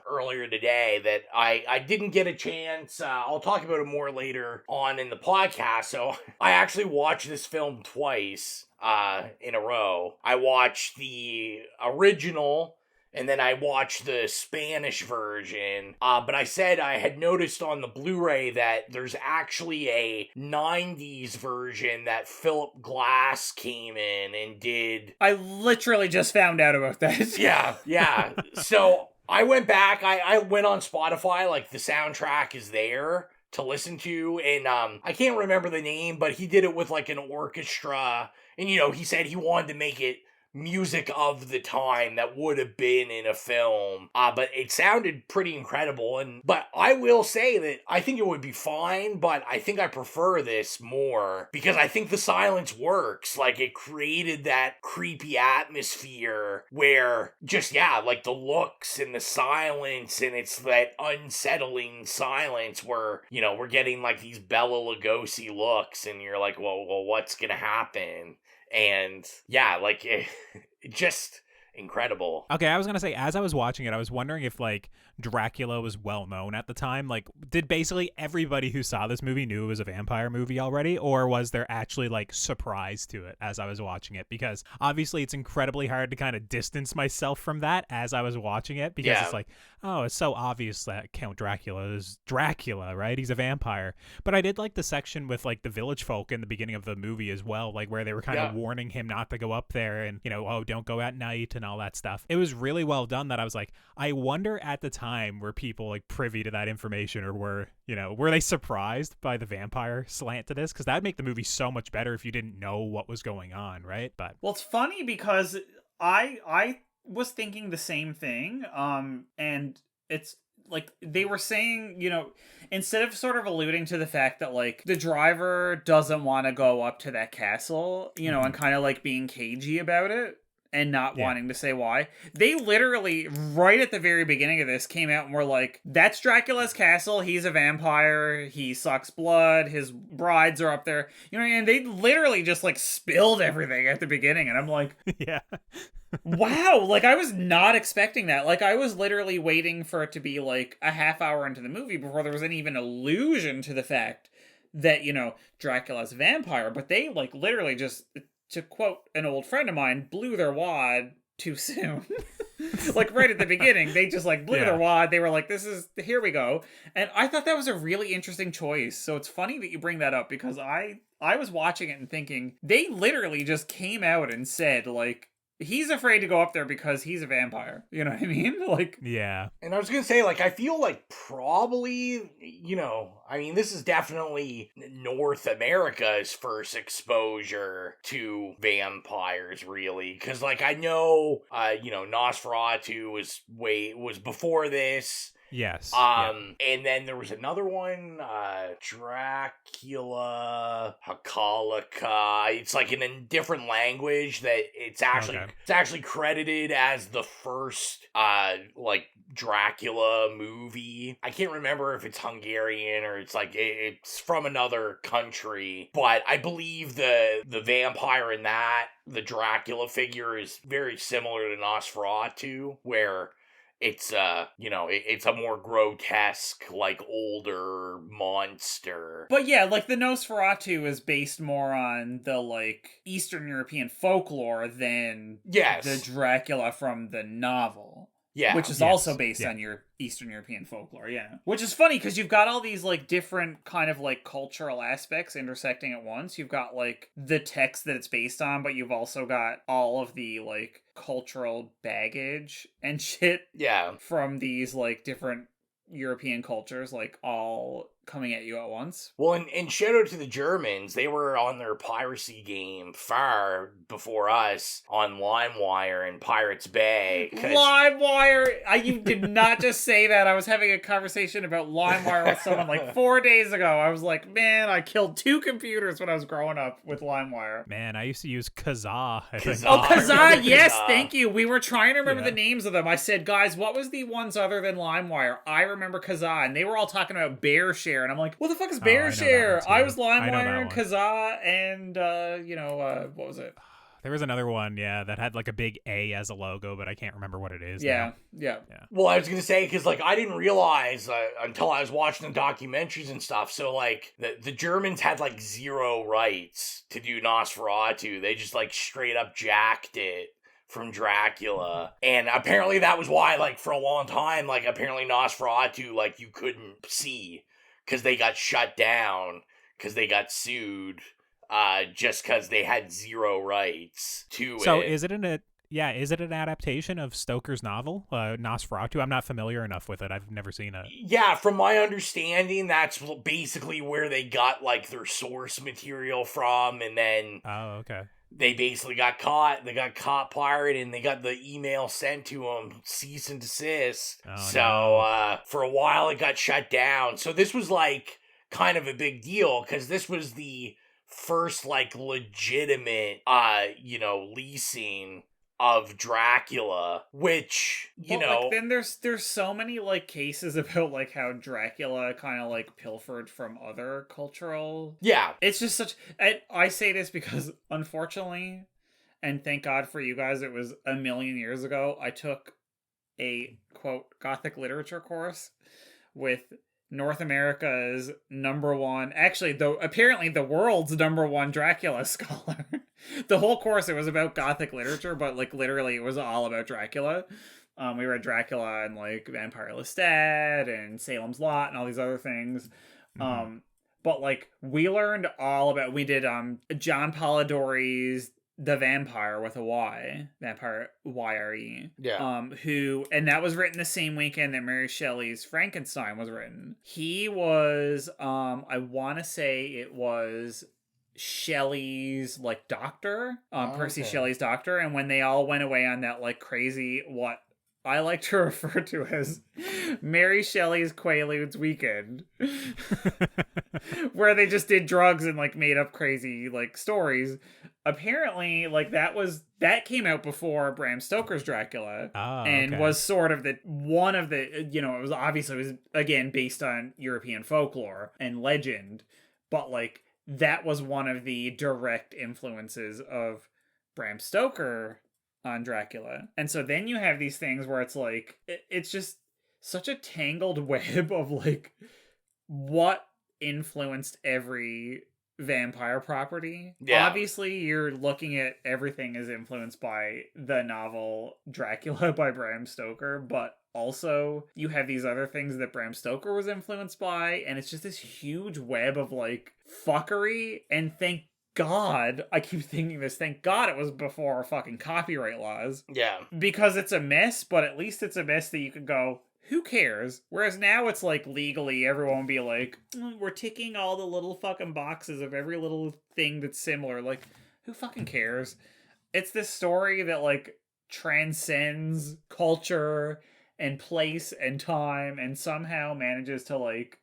earlier today that I didn't get a chance. I'll talk about it more later on in the podcast. So I actually watched this film twice in a row. I watched the original, and then I watched the Spanish version. But I said I had noticed on the Blu-ray that there's actually a 90s version that Philip Glass came in and did. I literally just found out about that. Yeah. So I went back, I went on Spotify, like the soundtrack is there to listen to, and I can't remember the name, but he did it with like an orchestra, and you know, he said he wanted to make it music of the time that would have been in a film, but it sounded pretty incredible. But I will say that I think it would be fine, but I think I prefer this more because I think the silence works. Like, it created that creepy atmosphere where just, like the looks and the silence, and it's that unsettling silence where, you know, we're getting like these Bela Lugosi looks, and you're like, well, what's gonna happen? And like it just incredible. Okay, I was gonna say, as I was watching it, I was wondering if like Dracula was well known at the time. Like, did basically everybody who saw this movie knew it was a vampire movie already, or was there actually like surprise to it as I was watching it? Because obviously it's incredibly hard to kind of distance myself from that as I was watching it, because it's like, oh, it's so obvious that Count Dracula is Dracula, right? He's a vampire. But I did like the section with like the village folk in the beginning of the movie as well, like where they were kind of warning him not to go up there, and, you know, oh, don't go at night and all that stuff. It was really well done that I was like, I wonder at the time were people like privy to that information, or were they surprised by the vampire slant to this? Because that'd make the movie so much better if you didn't know what was going on, right? But well, it's funny because I was thinking the same thing, and it's like they were saying, instead of sort of alluding to the fact that like the driver doesn't want to go up to that castle, and kind of like being cagey about it and not wanting to say why, they literally right at the very beginning of this came out and were like, that's Dracula's castle, he's a vampire, he sucks blood, his brides are up there, and they literally just like spilled everything at the beginning, and I'm like, yeah. Wow, like I was not expecting that. Like I was literally waiting for it to be like a half hour into the movie before there was any even allusion to the fact that, Dracula's a vampire, but they like literally just, to quote an old friend of mine, blew their wad too soon. Like right at the beginning, they just like blew their wad. They were like, here we go. And I thought that was a really interesting choice. So it's funny that you bring that up, because I was watching it and thinking they literally just came out and said like, he's afraid to go up there because he's a vampire. You know what I mean? Like, yeah. And I was going to say, like, I feel like probably, this is definitely North America's first exposure to vampires, really. Because, like, I know, Nosferatu was before this. Yes. And then there was another one, Dracula, Hakalaka. It's like in a different language that it's actually credited as the first, Dracula movie. I can't remember if it's Hungarian or it's like, it's from another country, but I believe the vampire in that, the figure, is very similar to Nosferatu, where it's it's a more grotesque, like, older monster. But yeah, like the Nosferatu is based more on the like Eastern European folklore than the Dracula from the novel. Yeah. Which is also based on your Eastern European folklore, yeah. Which is funny because you've got all these like different kind of like cultural aspects intersecting at once. You've got like the text that it's based on, but you've also got all of the like cultural baggage and shit from these like different European cultures, like all coming at you at once. Well, and shout out to the Germans. They were on their piracy game far before us on LimeWire and Pirates Bay. LimeWire! You did not just say that. I was having a conversation about LimeWire with someone like 4 days ago. I was like, man, I killed 2 computers when I was growing up with LimeWire. Man, I used to use Kazaa. Kazaa! Yes, thank you. We were trying to remember the names of them. I said, guys, what was the ones other than LimeWire? I remember Kazaa, and they were all talking about BearShare, and I'm like, what the fuck is BearShare? I was LimeWire and Kazaa, and what was it? There was another one, that had like a big A as a logo, but I can't remember what it is. Yeah. Well, I was going to say, because like I didn't realize until I was watching the documentaries and stuff, so like the Germans had like 0 rights to do Nosferatu. They just like straight up jacked it from Dracula. And apparently that was why, like, for a long time, like, apparently Nosferatu, like, you couldn't see, because they got shut down, because they got sued, just because they had 0 rights to it. So is it an adaptation of Stoker's novel, Nosferatu? I'm not familiar enough with it. I've never seen it. Yeah, from my understanding, that's basically where they got, like, their source material from, and then... Oh, okay. They basically got caught. They got caught pirating, and they got the email sent to them, cease and desist. For a while, it got shut down. So this was, like, kind of a big deal, because this was the first, like, legitimate, leasing of Dracula, which, like, then there's so many, like, cases about, like, how Dracula kind of, like, pilfered from other cultural... Yeah. It's just such... I say this because, unfortunately, and thank God for you guys, it was a million years ago, I took a, quote, Gothic literature course with North America's #1, actually, apparently the world's #1 Dracula scholar. The whole course, it was about Gothic literature, but, like, literally it was all about Dracula. We read Dracula and, like, Vampire Lestat and Salem's Lot and all these other things. But, like, we learned all about... We did John Polidori's the Vampire with a Y, Vampire YRE. Yeah. And that was written the same weekend that Mary Shelley's Frankenstein was written. He was, I want to say it was Shelley's like doctor, Percy Shelley's doctor. And when they all went away on that like crazy, what I like to refer to as Mary Shelley's Quaaludes weekend, where they just did drugs and like made up crazy like stories. Apparently, like that came out before Bram Stoker's Dracula, and was sort of one of the it was again based on European folklore and legend, but like that was one of the direct influences of Bram Stoker on Dracula. And so then you have these things where it's like it's just such a tangled web of like what influenced every vampire property. Obviously you're looking at everything as influenced by the novel Dracula by Bram Stoker, but also you have these other things that Bram Stoker was influenced by, and it's just this huge web of like fuckery. And thank God, I keep thinking this, thank God it was before fucking copyright laws. Yeah. Because it's a mess, but at least it's a mess that you could go, who cares? Whereas now it's like legally everyone would be like, we're ticking all the little fucking boxes of every little thing that's similar. Like, who fucking cares? It's this story that like transcends culture and place and time and somehow manages to like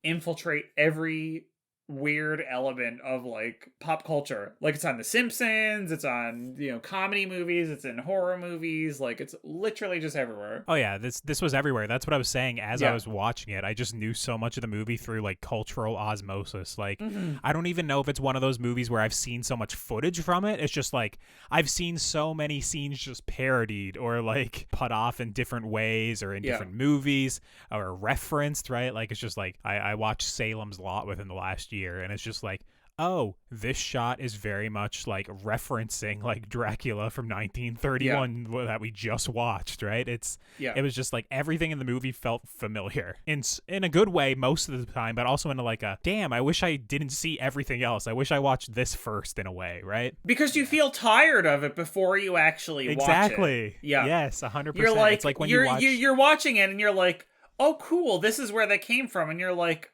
infiltrate every weird element of like pop culture. Like it's on The Simpsons, it's on comedy movies, it's in horror movies, like it's literally just everywhere. Oh yeah, this was everywhere. That's what I was saying as I was watching it. I just knew so much of the movie through like cultural osmosis. Like I don't even know if it's one of those movies where I've seen so much footage from it. It's just like I've seen so many scenes just parodied or like put off in different ways or in different movies or referenced, right? Like it's just like I watched Salem's Lot within the last year, and it's just like, oh, this shot is very much like referencing like Dracula from 1931 that we just watched, right? It was just like everything in the movie felt familiar in a good way most of the time, but also in a like a damn, I wish I didn't see everything else. I wish I watched this first in a way, right? Because you feel tired of it before you actually watch it. Exactly. Yeah. Yes, 100%. You're like, it's like when you're watching it and you're like, oh, cool, this is where that came from. And you're like,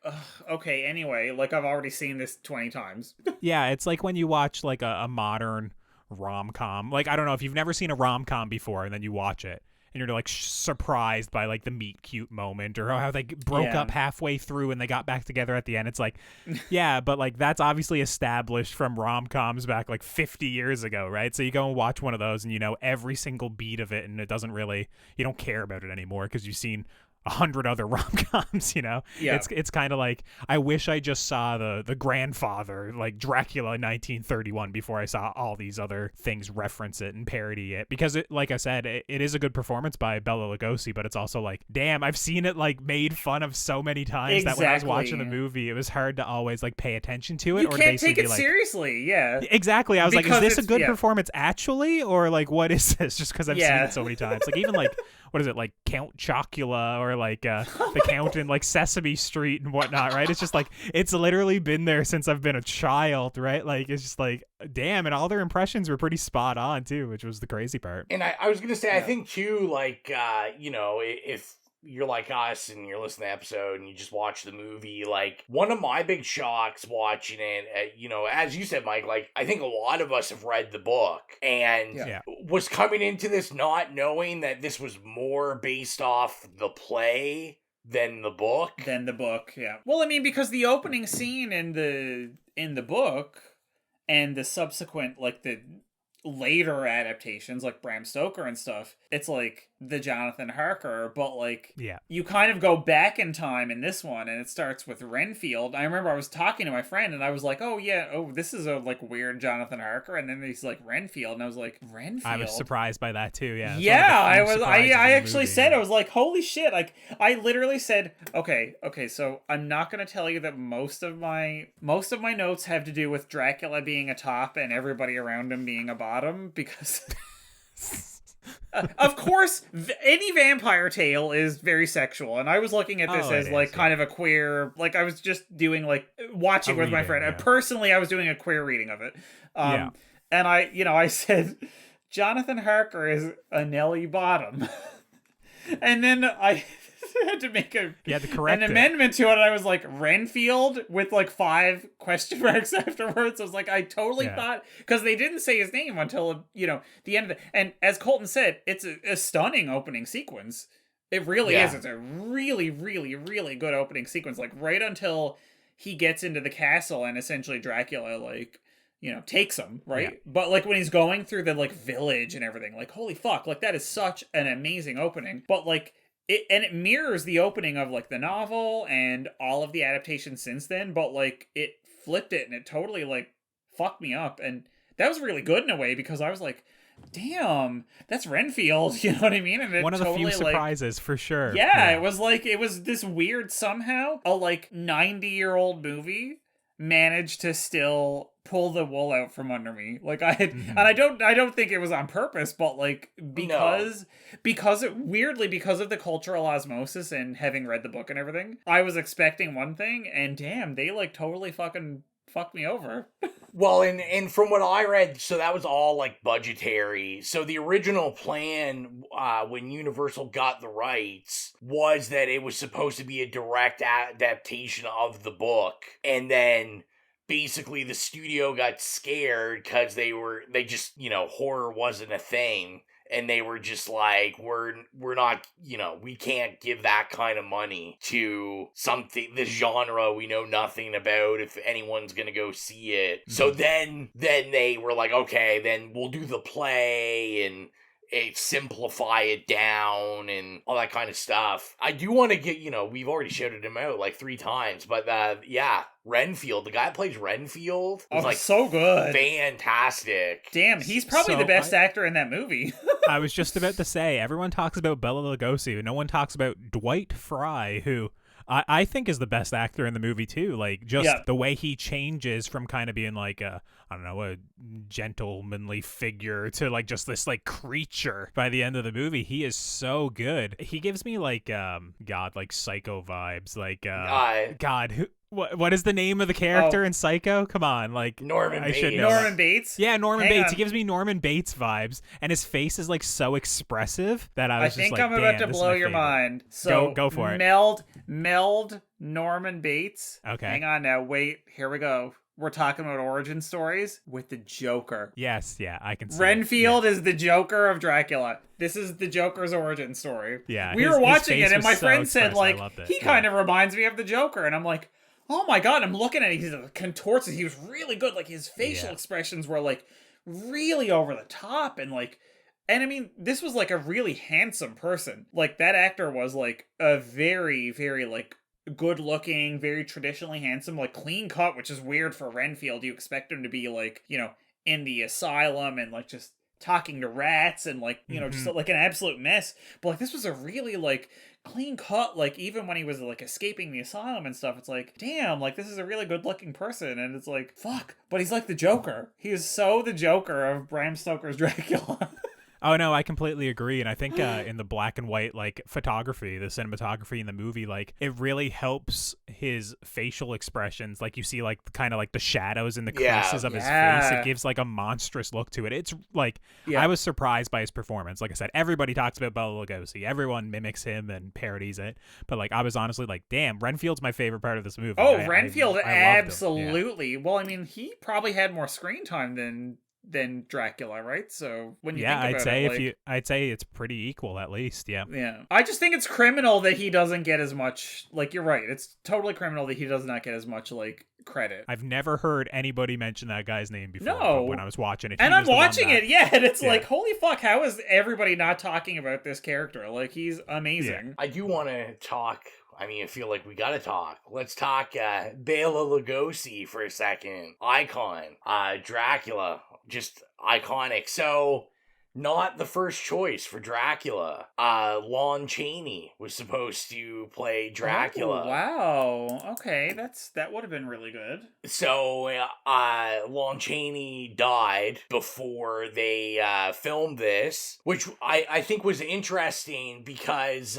okay, anyway, like I've already seen this 20 times. Yeah, it's like when you watch like a modern rom-com. Like, I don't know, if you've never seen a rom-com before and then you watch it and you're like surprised by like the meet cute moment or how they broke up halfway through and they got back together at the end. It's like, yeah, but like that's obviously established from rom-coms back like 50 years ago, right? So you go and watch one of those and you know every single beat of it, and it doesn't really, you don't care about it anymore because you've seen 100 other rom-coms, it's kind of like I wish I just saw the grandfather like Dracula 1931 before I saw all these other things reference it and parody it, because it, like I said, it is a good performance by Bela Lugosi, but it's also like, damn, I've seen it like made fun of so many times that when I was watching the movie it was hard to always like pay attention to it. You can't take it seriously. Exactly. I was like, is this a good performance actually, or like what is this, just because I've seen it so many times? Like even like what is it, like Count Chocula or like the Count in like Sesame Street and whatnot, right? It's just like it's literally been there since I've been a child, right? Like it's just like, damn, and all their impressions were pretty spot on too, which was the crazy part. And I was gonna say, I think too, like if you're like us and you're listening to the episode and you just watch the movie, like one of my big shocks watching it, as you said, Mike, like I think a lot of us have read the book and was coming into this not knowing that this was more based off the play than the book. Well, I mean, because the opening scene in the book and the subsequent, like the later adaptations like Bram Stoker and stuff, it's like the Jonathan Harker, but like you kind of go back in time in this one and it starts with Renfield. I remember I was talking to my friend and I was like, this is a like weird Jonathan Harker, and then he's like Renfield, and I was like, Renfield? I was surprised by that too. I actually said, I was like, holy shit. Like I literally said, okay, so I'm not going to tell you that most of my notes have to do with Dracula being a top and everybody around him being a bottom, because of course any vampire tale is very sexual, and I was looking at this as like kind of a queer, like I was just doing like watching with my friend. Personally, I was doing a queer reading of it. And I said, Jonathan Harker is a Nelly Bottom. And then I had to make an amendment to it. I was like, Renfield with like 5 question marks afterwards. I was like, I totally thought, because they didn't say his name until, the end of the, and as Colton said, it's a stunning opening sequence. It really is. It's a really, really, really good opening sequence. Like right until he gets into the castle and essentially Dracula, like, takes him, right? Yeah. But like when he's going through the like village and everything, like, holy fuck, like that is such an amazing opening. But like it mirrors the opening of like the novel and all of the adaptations since then, but like it flipped it and it totally like fucked me up. And that was really good in a way, because I was like, damn, that's Renfield, you know what I mean? And one of the few surprises, for sure. Yeah, it was this weird, somehow a like 90-year-old movie managed to still pull the wool out from under me. Like and I don't think it was on purpose, but like because of the cultural osmosis and having read the book and everything, I was expecting one thing, and damn, they like totally fucking fucked me over. Well, and from what I read, so that was all like budgetary. So the original plan, when Universal got the rights, was that it was supposed to be a direct adaptation of the book, and then basically the studio got scared because they just, horror wasn't a thing. And they were just like, we're not, we can't give that kind of money to something, this genre we know nothing about, if anyone's gonna go see it. Mm-hmm. So then they were like, okay, then we'll do the play and simplify it down and all that kind of stuff. I do want to get, we've already shouted him out like 3 times, but Renfield, the guy that plays Renfield, was like so good, fantastic. Damn, he's probably the best actor in that movie. I was just about to say, everyone talks about Bela Lugosi, but no one talks about Dwight Fry, who I think is the best actor in the movie too. Like just the way he changes from kind of being like a gentlemanly figure to like just this like creature by the end of the movie. He is so good. He gives me like like Psycho vibes. Like what is the name of the character in Psycho? Come on, like Norman Bates. Norman Bates? Yeah, Norman Bates. He gives me Norman Bates vibes, and his face is like so expressive that I think I'm about to blow your mind. So go for it. Meld Norman Bates. Okay. Hang on now. Wait, here we go. We're talking about origin stories with the Joker. Yes, yeah, I can see Renfield is the Joker of Dracula. This is the Joker's origin story. Yeah. We were watching it, and my friend said, like, he kind of reminds me of the Joker. And I'm like, oh my god, I'm looking at it. He contorts it. He was really good. Like, his facial expressions were, like, really over the top. And, like, and I mean, this was, like, a really handsome person. Like, that actor was, like, a very, very, like, good looking, very traditionally handsome, like clean cut, which is weird for Renfield. You expect him to be like, in the asylum and like just talking to rats and like, just like an absolute mess. But like this was a really like clean cut, like even when he was like escaping the asylum and stuff, it's like, damn, like this is a really good looking person. And it's like, fuck, but he's like the Joker. He is so the Joker of Bram Stoker's Dracula. Oh no, I completely agree, and I think in the black and white like photography, the cinematography in the movie, like it really helps his facial expressions. Like you see, like kind of like the shadows and the creases of his face. It gives like a monstrous look to it. It's like I was surprised by his performance. Like I said, everybody talks about Bela Lugosi. Everyone mimics him and parodies it. But like I was honestly like, damn, Renfield's my favorite part of this movie. Oh, Renfield, absolutely. Yeah. Well, I mean, he probably had more screen time than Dracula, right? So when you think about I'd say it's pretty equal at least. Yeah. I just think it's criminal that he doesn't get as much. Like you're right, it's totally criminal that he does not get as much like credit. I've never heard anybody mention that guy's name before. No, when I was watching it, and I'm watching it, and it's like, holy fuck, how is everybody not talking about this character? Like he's amazing. Yeah. I do want to talk. I mean, I feel like we gotta talk. Let's talk Bela Lugosi for a second. Icon. Dracula. Just iconic. So, not the first choice for Dracula. Lon Chaney was supposed to play Dracula. Oh, wow. Okay, that would have been really good. So, Lon Chaney died before they filmed this, which I think was interesting because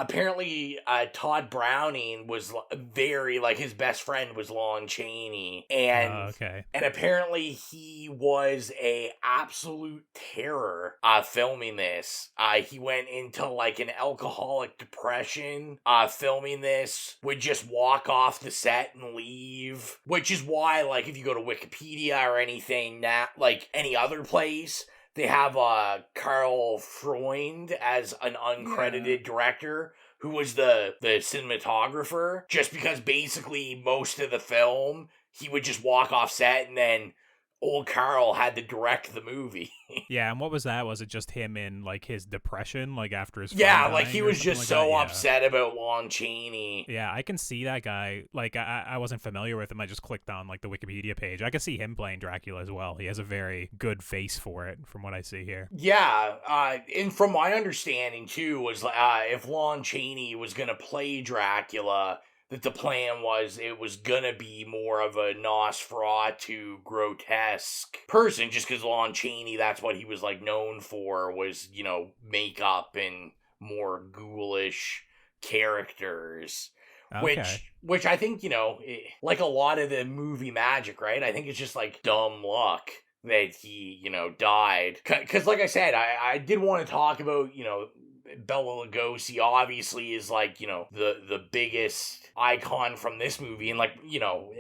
apparently Todd Browning was very, like, his best friend was Lon Chaney, and and apparently he was a absolute terror filming this. He went into like an alcoholic depression filming this, would just walk off the set and leave, which is why, like, if you go to Wikipedia or anything, like any other place, they have Karl Freund as an uncredited director who was the cinematographer, just because basically most of the film he would just walk off set and then old Carl had to direct the movie. Yeah, and what was that? Was it just him in, like, his depression, like, after his friend like, he was just like so upset about Lon Chaney. Yeah, I can see that guy. Like, I wasn't familiar with him. I just clicked on, like, the Wikipedia page. I can see him playing Dracula as well. He has a very good face for it, from what I see here. Yeah, and from my understanding, too, was if Lon Chaney was going to play Dracula, that the plan was it was gonna be more of a Nosferatu grotesque person, just because Lon Chaney, that's what he was, like, known for, was, you know, makeup and more ghoulish characters. Which I think, you know, like a lot of the movie magic, right? I think it's just, like, dumb luck that he, you know, died. Because, like I said, I did want to talk about, you know, Bela Lugosi obviously is, like, you know, the biggest icon from this movie, and, like, you know,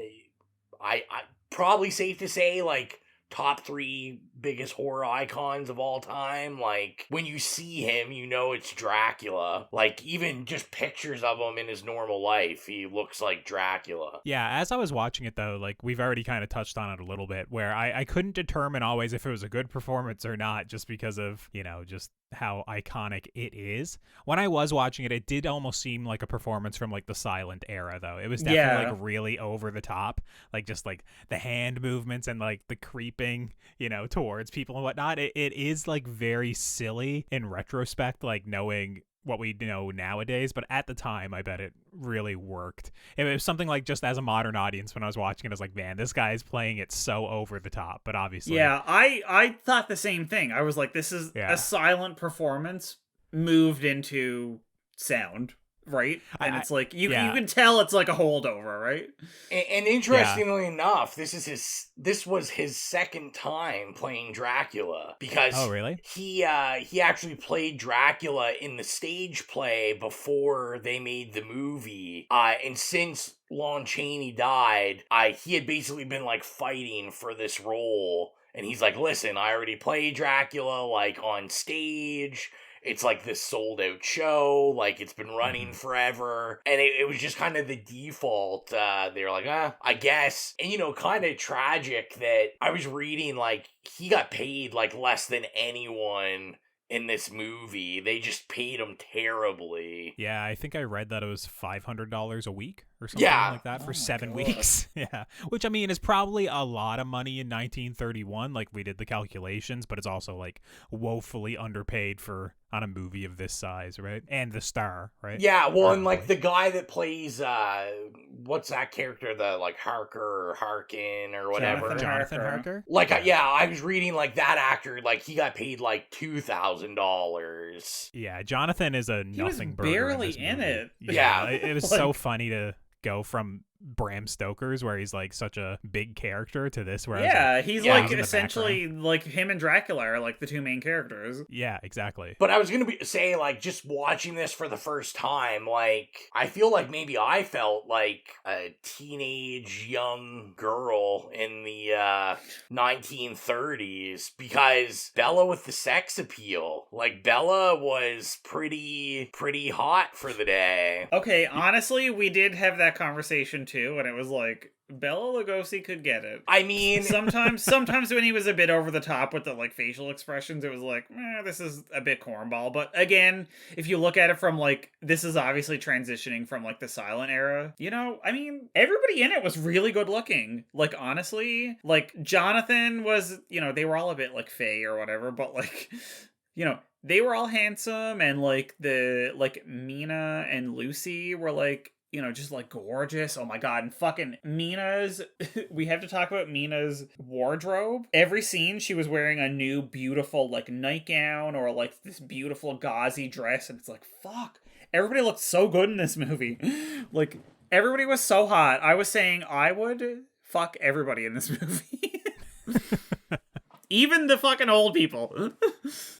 I probably safe to say, like, top 3 biggest horror icons of all time. Like, when you see him, you know it's Dracula. Like, even just pictures of him in his normal life, he looks like Dracula. Yeah, as I was watching it, though, like, we've already kind of touched on it a little bit, where I couldn't determine always if it was a good performance or not, just because of, you know, just how iconic it is. When I was watching it, it did almost seem like a performance from, like, the silent era, though. It was definitely like really over the top, like, just like the hand movements and, like, the creeping, you know, towards people and whatnot. It is, like, very silly in retrospect, like, knowing what we know nowadays, but at the time I bet it really worked. It was something like, just as a modern audience, when I was watching it, I was like, man, this guy is playing it so over the top. But obviously, yeah, I thought the same thing. I was like, this is a silent performance moved into sound, right? And it's like you can tell it's like a holdover, right? And interestingly enough, this was his second time playing Dracula, because he actually played Dracula in the stage play before they made the movie. And since Lon Chaney died, he had basically been, like, fighting for this role, and he's like, listen, I already played Dracula, like, on stage. It's like this sold out show, like, it's been running forever, and it was just kind of the default. They were like, I guess. And, you know, kind of tragic that I was reading, like, he got paid, like, less than anyone in this movie. They just paid him terribly. Yeah, I think I read that it was $500 a week or something like that for 7 weeks. Yeah, which, I mean, is probably a lot of money in 1931. Like, we did the calculations, but it's also, like, woefully underpaid on a movie of this size, right? And the star, right? Yeah, well, and, like, the guy that plays what's that character, the, like, Harker or Harkin or whatever, Jonathan Harker. Like, I was reading, like, that actor, like, he got paid like $2,000. Yeah, Jonathan is a nothing burger. He was barely in it. Yeah, it was so funny to go from Bram Stoker's, where he's, like, such a big character, to this, where he's like essentially like him and Dracula are, like, the two main characters. Yeah, exactly. But I was gonna say, like, just watching this for the first time, like, I feel like maybe I felt like a teenage young girl in the 1930s, because Bella with the sex appeal, like, Bella was pretty hot for the day. Okay, honestly, we did have that conversation too, and it was like, Bela Lugosi could get it. I mean, sometimes when he was a bit over the top with the, like, facial expressions, it was like, this is a bit cornball. But again, if you look at it from, like, this is obviously transitioning from, like, the silent era, you know, I mean, everybody in it was really good looking. Like, honestly, like, Jonathan was, you know, they were all a bit, like, fey or whatever, but, like, you know, they were all handsome, and, like, Mina and Lucy were, like, you know, just, like, gorgeous. Oh my god. And fucking Mina's, we have to talk about Mina's wardrobe. Every scene, she was wearing a new beautiful, like, nightgown or, like, this beautiful gauzy dress, and it's like, fuck. everybody looked so good in this movie. Like, everybody was so hot. I was saying I would fuck everybody in this movie. Even the fucking old people.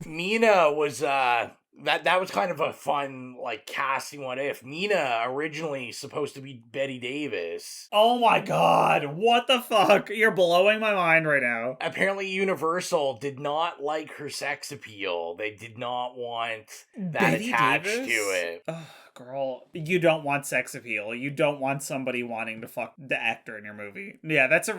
Mina was, that was kind of a fun, like, casting what if. Mina originally supposed to be Betty Davis. Oh my god, what the fuck? You're blowing my mind right now. Apparently Universal did not like her sex appeal. They did not want that Betty attached Davis? to it. Ugh, girl, you don't want sex appeal. You don't want somebody wanting to fuck the actor in your movie. Yeah, that's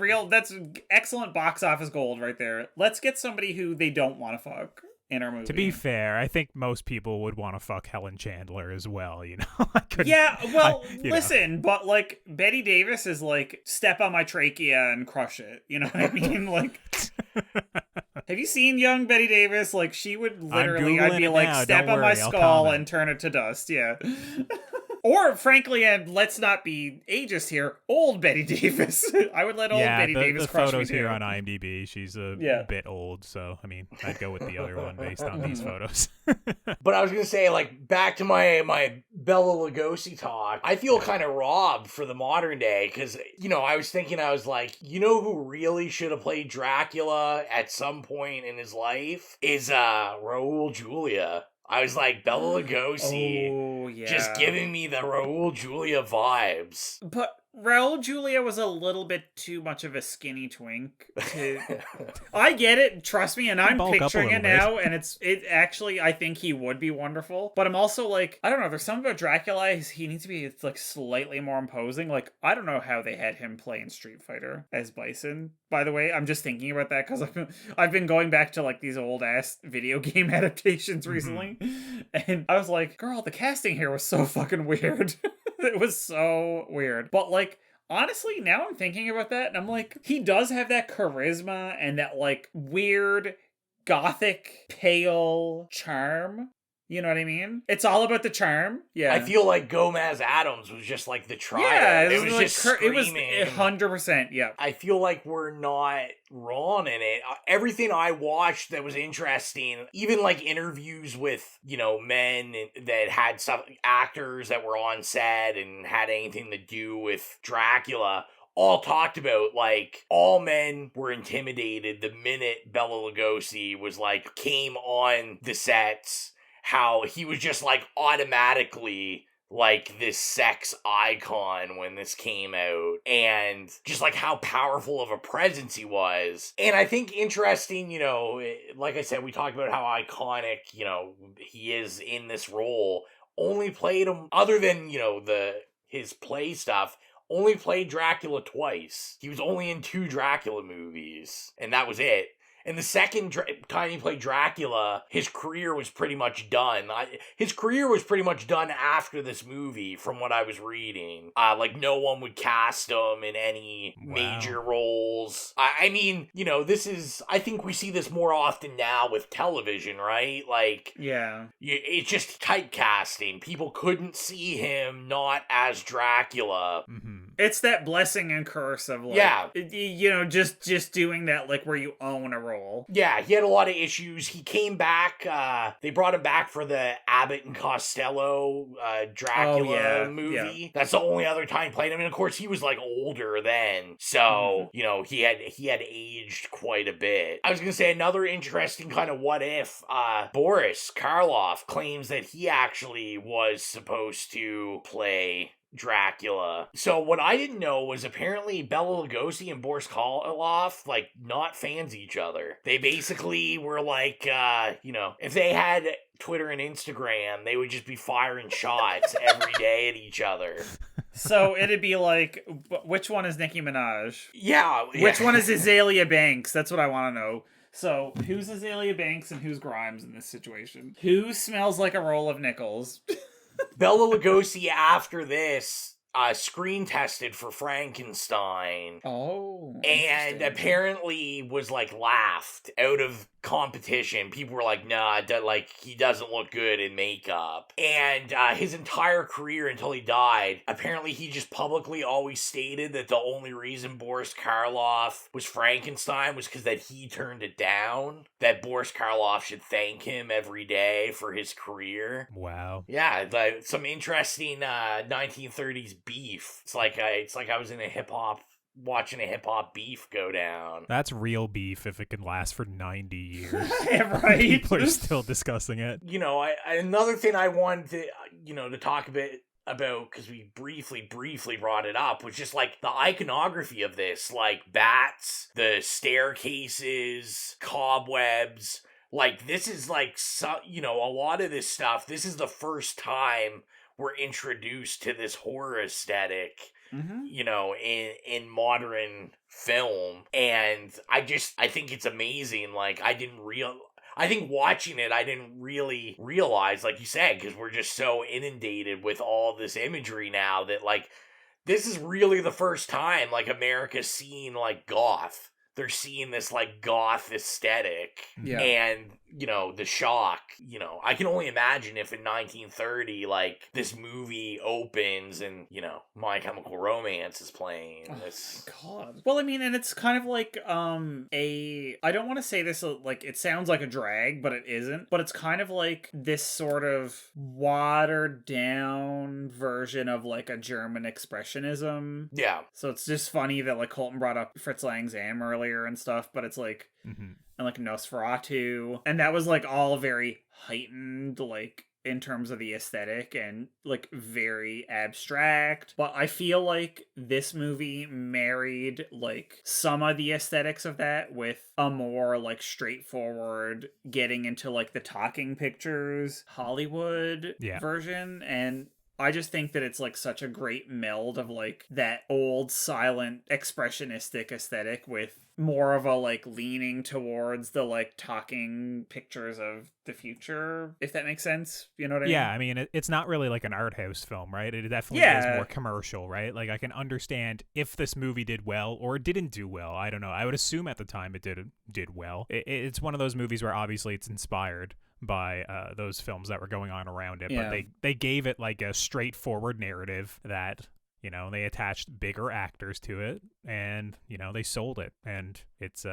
excellent box office gold right there. Let's get somebody who they don't want to fuck in our movie. To be fair, I think most people would want to fuck Helen Chandler as well, you know? Listen, but like Betty Davis is like step on my trachea and crush it. You know what I mean? Like, have you seen young Betty Davis? Like, she would literally, I'd be like, now. step Don't on my worry, I'll skull comment. and turn it to dust. Yeah. Or, frankly, and let's not be ageist here, old Betty Davis. I would let old Betty Davis the crush photos me here too. on IMDb, she's a bit old, so, I mean, I'd go with the other one based on these photos. But I was going to say, like, back to my Bela Lugosi talk, I feel kind of robbed for the modern day, because, you know, I was like, you know who really should have played Dracula at some point in his life? Is Raul Julia. I was like, Bela Lugosi, just giving me the Raul Julia vibes. But Raul Julia was a little bit too much of a skinny twink. I get it, trust me, and I'm picturing it now, and it actually, I think he would be wonderful. But I'm also like, I don't know, there's something about Dracula, he needs to be like slightly more imposing. Like, I don't know how they had him play in Street Fighter as Bison. By the way, I'm just thinking about that because I've been going back to like these old ass video game adaptations recently, and I was like, girl, the casting here was so fucking weird. It was so weird. But like, honestly, now I'm thinking about that, and I'm like, he does have that charisma and that like weird gothic pale charm. You know what I mean? It's all about the charm. Yeah. I feel like Gomez Adams was just like the trial. Yeah, it was like, just screaming. It was 100%. Yeah. I feel like we're not wrong in it. Everything I watched that was interesting, even like interviews with, you know, men that had some actors that were on set and had anything to do with Dracula, all talked about, like, all men were intimidated the minute Bela Lugosi was like, came on the sets. How he was just, like, automatically, like, this sex icon when this came out. And just, like, how powerful of a presence he was. And I think interesting, you know, like I said, we talked about how iconic, you know, he is in this role. Only played him, other than, you know, his play stuff, only played Dracula twice. He was only in 2 Dracula movies. And that was it. And the second time he played Dracula, his career was pretty much done. His career was pretty much done after this movie, from what I was reading. Like, no one would cast him in any major roles. I mean, you know, I think we see this more often now with television, right? Like, yeah, it's just typecasting. People couldn't see him not as Dracula. Mm-hmm. It's that blessing and curse of, like, you know, just doing that, like, where you own a role. Yeah, he had a lot of issues. He came back, they brought him back for the Abbott and Costello Dracula movie. Yeah. That's the only other time he played him. And of course, he was, like, older then. So, you know, he had aged quite a bit. I was going to say another interesting kind of what if, Boris Karloff claims that he actually was supposed to play Dracula. So what I didn't know was apparently Bela Lugosi and Boris Karloff, like, not fans of each other. They basically were like, you know, if they had Twitter and Instagram, they would just be firing shots every day at each other. So it'd be like, which one is Nicki Minaj? Yeah. Which one is Azalea Banks? That's what I want to know. So, who's Azalea Banks and who's Grimes in this situation? Who smells like a roll of nickels? Bela Lugosi, after this, screen tested for Frankenstein. Oh. And apparently was like laughed out of competition. People were like, nah, like he doesn't look good in makeup. And his entire career until he died, apparently he just publicly always stated that the only reason Boris Karloff was Frankenstein was because that he turned it down. That Boris Karloff should thank him every day for his career. Wow. Yeah, some interesting 1930s beef. It's like I was in watching a hip-hop beef go down. That's real beef if it can last for 90 years. Right? People are still discussing it. You know, another thing I wanted to, to talk a bit about, because we briefly brought it up, was just like the iconography of this, like bats, the staircases, cobwebs. Like, this is like, a lot of this stuff, this is the first time we're introduced to this horror aesthetic, in modern film. And I think it's amazing. Like, I think watching it, I didn't really realize, like you said, because we're just so inundated with all this imagery now that, like, this is really the first time, like, America's seeing, like, goth. They're seeing this, like, goth aesthetic. Yeah. And, the shock, I can only imagine if in 1930, like, this movie opens and, My Chemical Romance is playing. This... God. Well, I mean, and it's kind of like, I don't want to say this, like, it sounds like a drag, but it isn't. But it's kind of like this sort of watered down version of, like, a German expressionism. Yeah. So it's just funny that, like, Colton brought up Fritz Lang's Am earlier and stuff, but it's like, and like Nosferatu, and that was like all very heightened, like, in terms of the aesthetic and like very abstract. But I feel like this movie married like some of the aesthetics of that with a more like straightforward getting into like the talking pictures Hollywood version. And I just think that it's like such a great meld of like that old silent expressionistic aesthetic with more of a like leaning towards the like talking pictures of the future, if that makes sense. You know what I mean? Yeah, I mean, it's not really like an art house film, right? It definitely is more commercial, right? Like, I can understand if this movie did well or didn't do well. I don't know. I would assume at the time it did well. It's one of those movies where obviously it's inspired by those films that were going on around it, but they gave it like a straightforward narrative that, they attached bigger actors to it, and, they sold it, and it's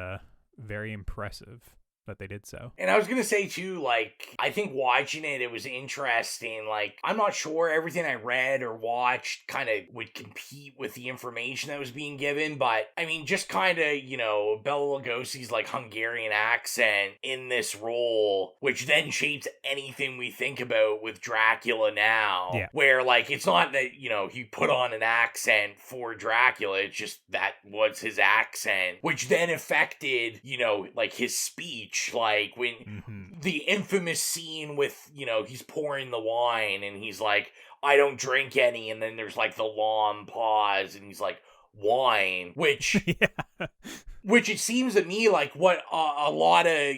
very impressive that they did so. And I was gonna say too, like, I think watching it was interesting. Like, I'm not sure everything I read or watched kind of would compete with the information that was being given, but I mean, just kind of, Bela Lugosi's like Hungarian accent in this role, which then shapes anything we think about with Dracula now. Yeah. Where like it's not that he put on an accent for Dracula, it's just that was his accent, which then affected like his speech. Like when the infamous scene with, he's pouring the wine and he's like, I don't drink any. And then there's like the long pause and he's like, wine, which it seems to me like what a lot of,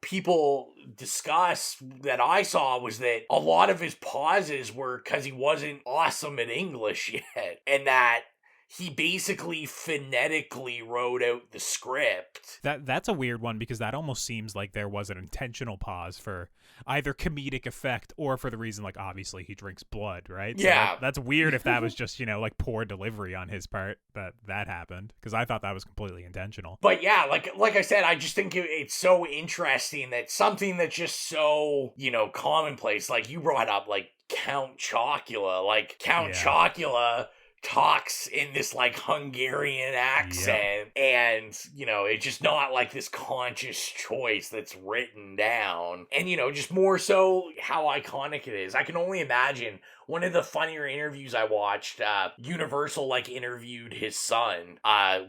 people discuss that I saw was that a lot of his pauses were because he wasn't awesome at English yet. And that he basically phonetically wrote out the script. That's a weird one, because that almost seems like there was an intentional pause for either comedic effect or for the reason, like, obviously he drinks blood, right? Yeah. So that's weird if that was just, like, poor delivery on his part that happened, because I thought that was completely intentional. But yeah, like I said, I just think it's so interesting that something that's just so, commonplace, like you brought up, like Count Chocula, Chocula talks in this like Hungarian accent, and it's just not like this conscious choice that's written down, and just more so how iconic it is. I can only imagine one of the funnier interviews I watched, Universal like interviewed his son,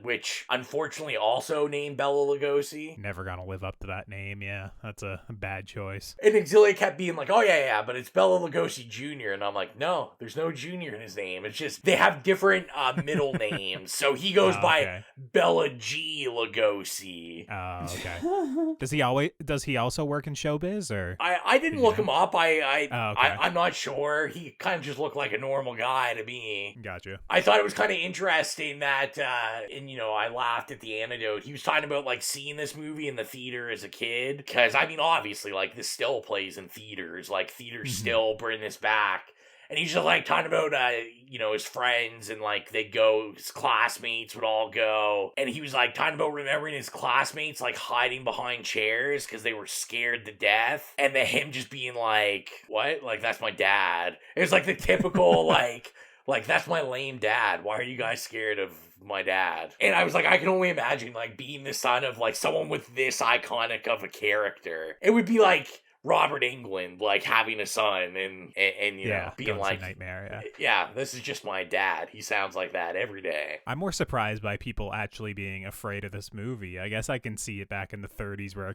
which unfortunately also named Bela Lugosi. Never gonna live up to that name. Yeah, that's a bad choice. And Exilia kept being like, oh yeah, but it's Bela Lugosi Jr. And I'm like, no, there's no Jr. in his name. It's just they have different middle names. So he goes by Bela G. Lugosi. Oh, okay. Does he also work in showbiz, or? I didn't look him up. I'm not sure. He kind kind of just looked like a normal guy to me. Gotcha. I thought it was kind of interesting that, and, you know, I laughed at the anecdote. He was talking about, like, seeing this movie in the theater as a kid. Because, I mean, obviously, like, this still plays in theaters. Like, theaters still bring this back. And he's just, like, talking about, you know, his friends and, like, they'd go, his classmates would all go. And he was, like, talking about remembering his classmates, like, hiding behind chairs because they were scared to death. And then him just being like, what? Like, that's my dad. It was, like, the typical, like, that's my lame dad. Why are you guys scared of my dad? And I was like, I can only imagine, like, being the son of, like, someone with this iconic of a character. It would be like Robert Englund, like, having a son and you know, being like, nightmare, yeah, this is just my dad. He sounds like that every day. I'm more surprised by people actually being afraid of this movie. I guess I can see it back in the 30s where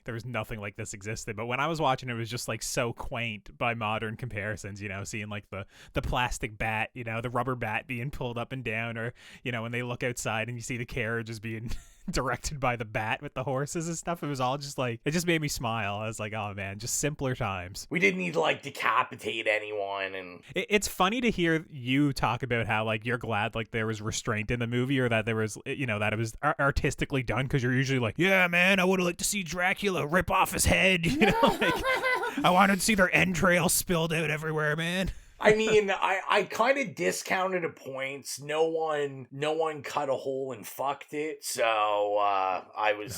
there was nothing like this existed. But when I was watching it was just, like, so quaint by modern comparisons, you know, seeing, like, the plastic bat, you know, the rubber bat being pulled up and down, or, you know, when they look outside and you see the carriages being directed by the bat with the horses and stuff. It was all just, like, it just made me smile. I was like, oh man, just simpler times. We didn't need to, like, decapitate anyone. And it's funny to hear you talk about how, like, you're glad, like, there was restraint in the movie, or that there was, you know, that it was artistically done, because you're usually like, yeah man, I would have liked to see Dracula rip off his head, you know, like, I wanted to see their entrails spilled out everywhere, man. I mean, I kind of discounted at points. No one cut a hole and fucked it, so I was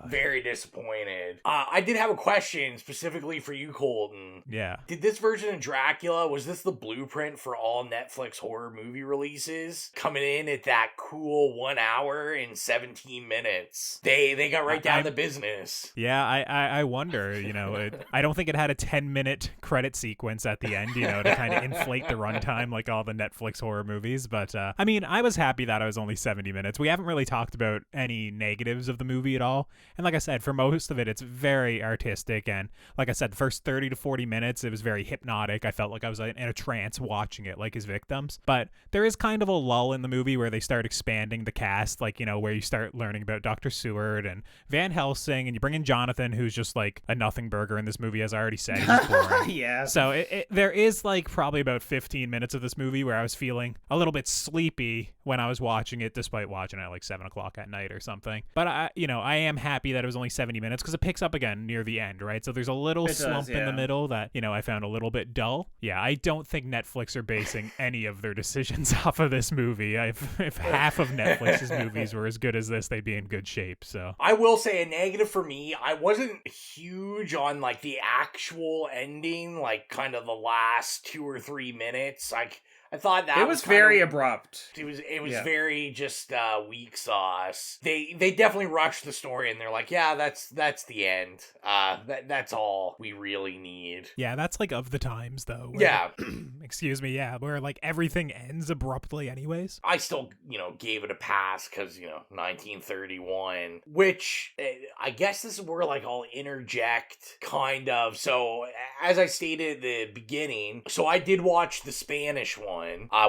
very disappointed. I did have a question specifically for you, Colton. Yeah. Did this version of Dracula, was this the blueprint for all Netflix horror movie releases? Coming in at that cool 1 hour and 17 minutes. They got right down to business. Yeah, I wonder, you know, I don't think it had a 10-minute credit sequence at the end, you know, to kind of inflate the runtime like all the Netflix horror movies. But I mean, I was happy that I was only 70 minutes. We haven't really talked about any negatives of the movie at all. And like I said, for most of it, it's very artistic. And like I said, the first 30 to 40 minutes, it was very hypnotic. I felt like I was in a trance watching it, like his victims. But there is kind of a lull in the movie where they start expanding the cast, like, you know, where you start learning about Dr. Seward and Van Helsing, and you bring in Jonathan, who's just like a nothing burger in this movie, as I already said. He's boring. Yeah. So there is, like, probably about 15 minutes of this movie where I was feeling a little bit sleepy when I was watching it, despite watching it at like 7 o'clock at night or something. But I am happy that it was only 70 minutes, because it picks up again near the end, right? So there's a little slump in the middle that, you know, I found a little bit dull. Yeah, I don't think Netflix are basing any of their decisions off of this movie. If half of Netflix's movies were as good as this, they'd be in good shape. So I will say a negative for me, I wasn't huge on, like, the actual ending, like, kind of the last 2 or 3 minutes. Like, I thought that it was very abrupt. It was very just weak sauce. They definitely rushed the story, and they're like, yeah, that's the end. That's all we really need. Yeah, that's like of the times though. Yeah. Excuse me. Yeah, where like everything ends abruptly, anyways. I still, you know, gave it a pass because, you know, 1931, which I guess this is where, like, I'll interject kind of. So as I stated at the beginning, so I did watch the Spanish one.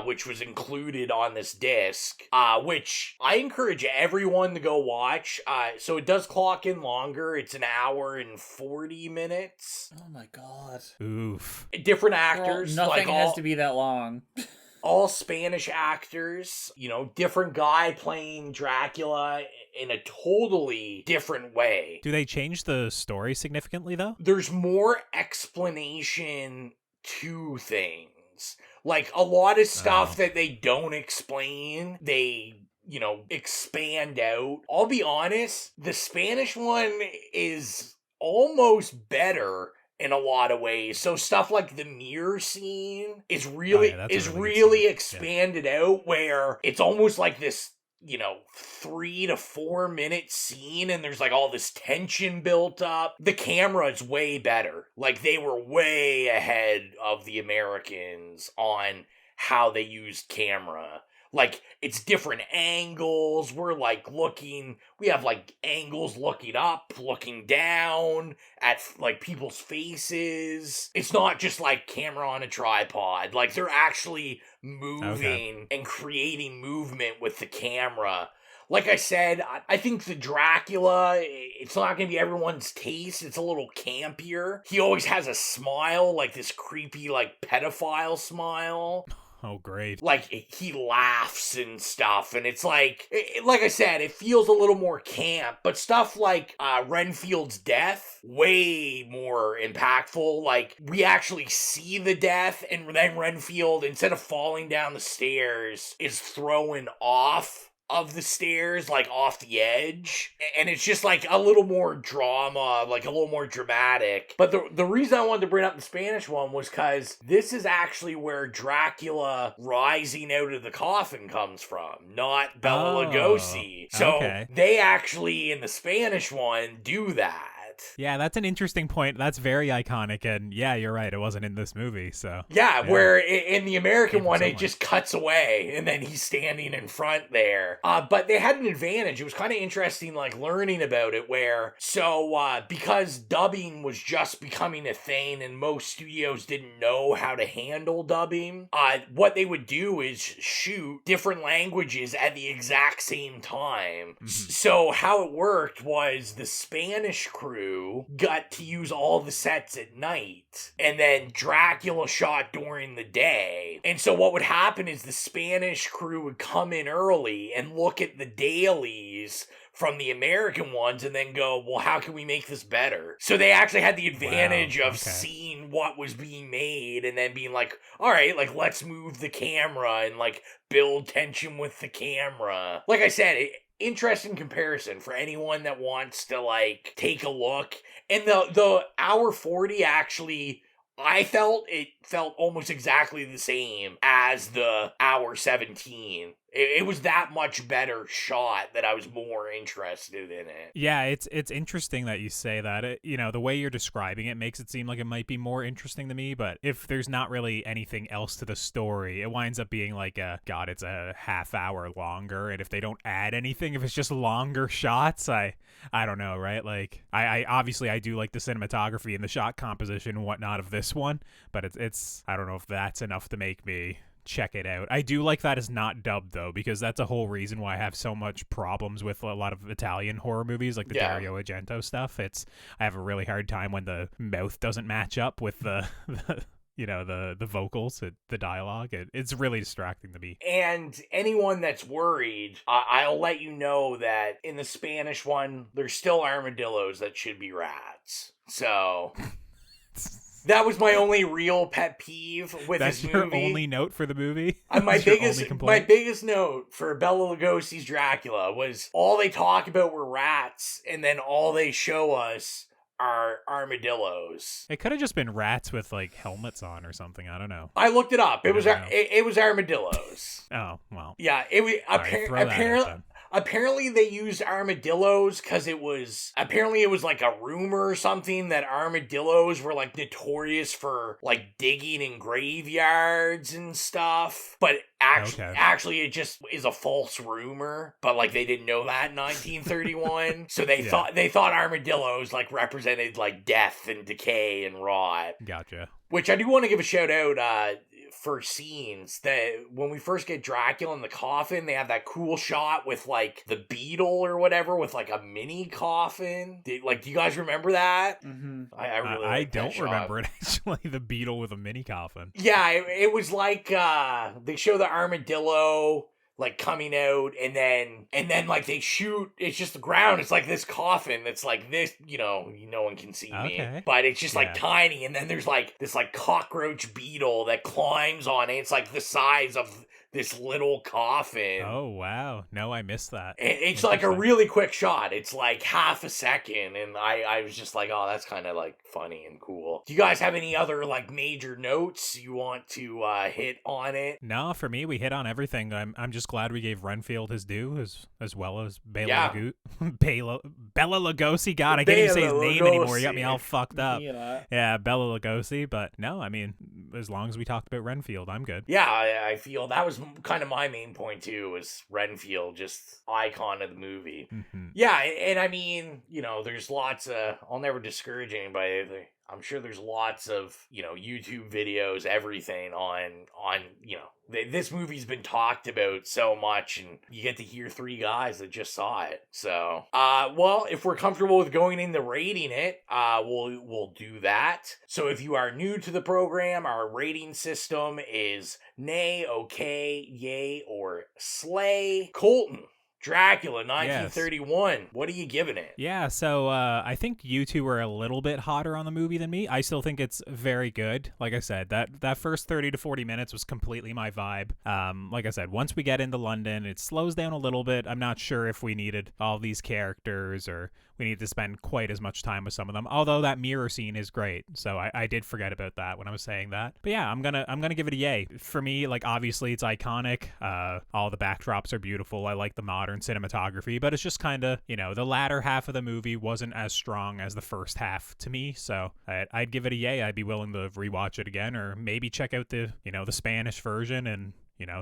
Which was included on this disc, which I encourage everyone to go watch. So it does clock in longer. It's an hour and 40 minutes. Oh my god. Oof. Different actors. Nothing has to be that long. All Spanish actors, you know, different guy playing Dracula in a totally different way. Do they change the story significantly, though? There's more explanation to things. Like, a lot of stuff that they don't explain, they, you know, expand out. I'll be honest, the Spanish one is almost better in a lot of ways. So stuff like the mirror scene is really expanded out, where it's almost like this, you know, 3 to 4 minute scene, and there's like all this tension built up. The camera is way better. Like, they were way ahead of the Americans on how they used camera. Like, it's different angles. We have like angles looking up, looking down at like people's faces. It's not just like camera on a tripod. Like, they're actually moving and creating movement with the camera. Like I said, I think the Dracula, it's not going to be everyone's taste. It's a little campier. He always has a smile, like this creepy, like pedophile smile. Oh, great. Like, he laughs and stuff, and it's like I said, it feels a little more camp, but stuff like Renfield's death, way more impactful. Like, we actually see the death, and then Renfield, instead of falling down the stairs, is thrown off of the stairs, like off the edge, and it's just like a little more drama, like a little more dramatic. But the reason I wanted to bring up the Spanish one was because this is actually where Dracula rising out of the coffin comes from, not Bela Lugosi. So they actually, in the Spanish one, do that. Yeah, that's an interesting point. That's very iconic, and yeah, you're right. It wasn't in this movie, so... Yeah, where in the American one, it just cuts away, and then he's standing in front there. But they had an advantage. It was kind of interesting, like, learning about it, where... So, because dubbing was just becoming a thing, and most studios didn't know how to handle dubbing, what they would do is shoot different languages at the exact same time. So, how it worked was the Spanish crew got to use all the sets at night, and then Dracula shot during the day. And so what would happen is the Spanish crew would come in early and look at the dailies from the American ones and then go, well, how can we make this better? So they actually had the advantage of seeing what was being made and then being like, all right, like, let's move the camera and, like, build tension with the camera. Like I said, interesting comparison for anyone that wants to, like, take a look. And the hour 40 actually, I felt almost exactly the same as the hour 17. It was that much better shot that I was more interested in it. Yeah, it's interesting that you say that. The way you're describing it makes it seem like it might be more interesting to me, but if there's not really anything else to the story, it winds up being like it's a half hour longer, and if they don't add anything, if it's just longer shots, I don't know, right? Like, I obviously I do like the cinematography and the shot composition and whatnot of this one, but it's I don't know if that's enough to make me check it out. I do like that it's not dubbed, though, because that's a whole reason why I have so much problems with a lot of Italian horror movies, like the Dario Argento stuff. I have a really hard time when the mouth doesn't match up with the vocals, the dialogue. It's really distracting to me. And anyone that's worried, I'll let you know that in the Spanish one, there's still armadillos that should be rats. So... That was my only real pet peeve with this movie. That's your only note for the movie? My biggest note for Bela Lugosi's Dracula was all they talk about were rats, and then all they show us are armadillos. It could have just been rats with, like, helmets on or something. I don't know. I looked it up. It was armadillos. Oh, well. Yeah, it was apparently they used armadillos because it was like a rumor or something that armadillos were, like, notorious for, like, digging in graveyards and stuff. But actually it just is a false rumor. But, like, they didn't know that in 1931. So they thought armadillos, like, represented, like, death and decay and rot. Gotcha. Which I do want to give a shout out for scenes that when we first get Dracula in the coffin, they have that cool shot with, like, the beetle or whatever with, like, a mini coffin. Do you guys remember that? Mm-hmm. I really I don't remember it, actually, the beetle with a mini coffin. Yeah, it was like they show the armadillo, like, coming out, and then like they shoot, it's just the ground, it's like this coffin that's like this, no one can see me, but it's just like tiny, and then there's like this like cockroach beetle that climbs on it. It's like the size of this little coffin. Oh, wow. No, I missed that. It's like a really quick shot. It's like half a second, and I was just like, oh, that's kind of like funny and cool. Do you guys have any other like major notes you want to hit on it? No, for me, we hit on everything. I'm just glad we gave Renfield his due as well as Bela Lugosi. God, I can't even say his name anymore. You got me all fucked up. Yeah, Bela Lugosi. But no, I mean, as long as we talked about Renfield, I'm good. Yeah, I feel that was kind of my main point too, was Renfield, just icon of the movie. Mm-hmm. Yeah, and I mean, there's lots of, I'll never discourage anybody. I'm sure there's lots of, YouTube videos, everything on, this movie's been talked about so much, and you get to hear three guys that just saw it. So, well, if we're comfortable with going into rating it, we'll do that. So if you are new to the program, our rating system is nay, okay, yay, or slay. Colton, Dracula, 1931. Yes. What are you giving it? Yeah, so I think you two were a little bit hotter on the movie than me. I still think it's very good. Like I said, that first 30 to 40 minutes was completely my vibe. Like I said, once we get into London, it slows down a little bit. I'm not sure if we needed all these characters or we need to spend quite as much time with some of them. Although that mirror scene is great, so I did forget about that when I was saying that. But yeah, I'm gonna give it a yay. For me, like obviously it's iconic. All the backdrops are beautiful. I like the modern cinematography, but it's just kind of the latter half of the movie wasn't as strong as the first half to me. So I'd give it a yay. I'd be willing to rewatch it again, or maybe check out the the Spanish version and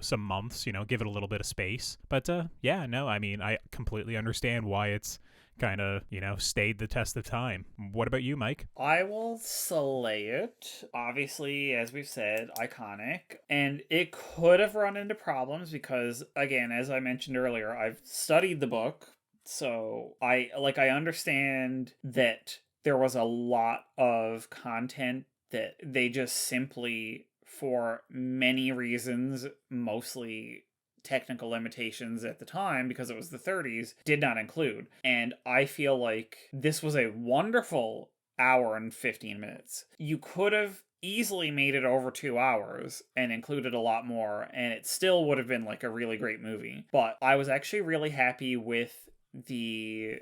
some months. Give it a little bit of space. But yeah, no, I mean I completely understand why it's kind of, stayed the test of time. What about you, Mike? I will slay it. Obviously, as we've said, iconic. And it could have run into problems because, again, as I mentioned earlier, I've studied the book. So I understand that there was a lot of content that they just simply, for many reasons, mostly technical limitations at the time because it was the 30s, did not include. And I feel like this was a wonderful hour and 15 minutes. You could have easily made it over 2 hours and included a lot more, and it still would have been like a really great movie. But I was actually really happy with the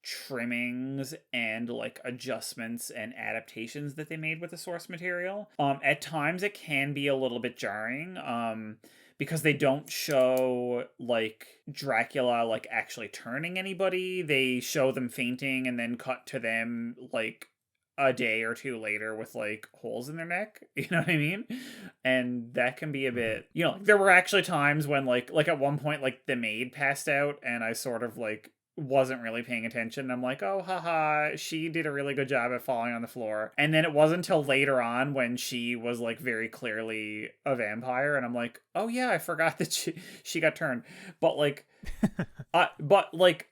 trimmings and like adjustments and adaptations that they made with the source material. At times it can be a little bit jarring, because they don't show like Dracula like actually turning anybody. They show them fainting and then cut to them like a day or two later with like holes in their neck. You know what I mean? And that can be a bit, there were actually times when like at one point like the maid passed out and I sort of like wasn't really paying attention. I'm like, oh, haha, she did a really good job at falling on the floor. And then it wasn't until later on when she was like very clearly a vampire, and I'm like, oh yeah, I forgot that she got turned. But like,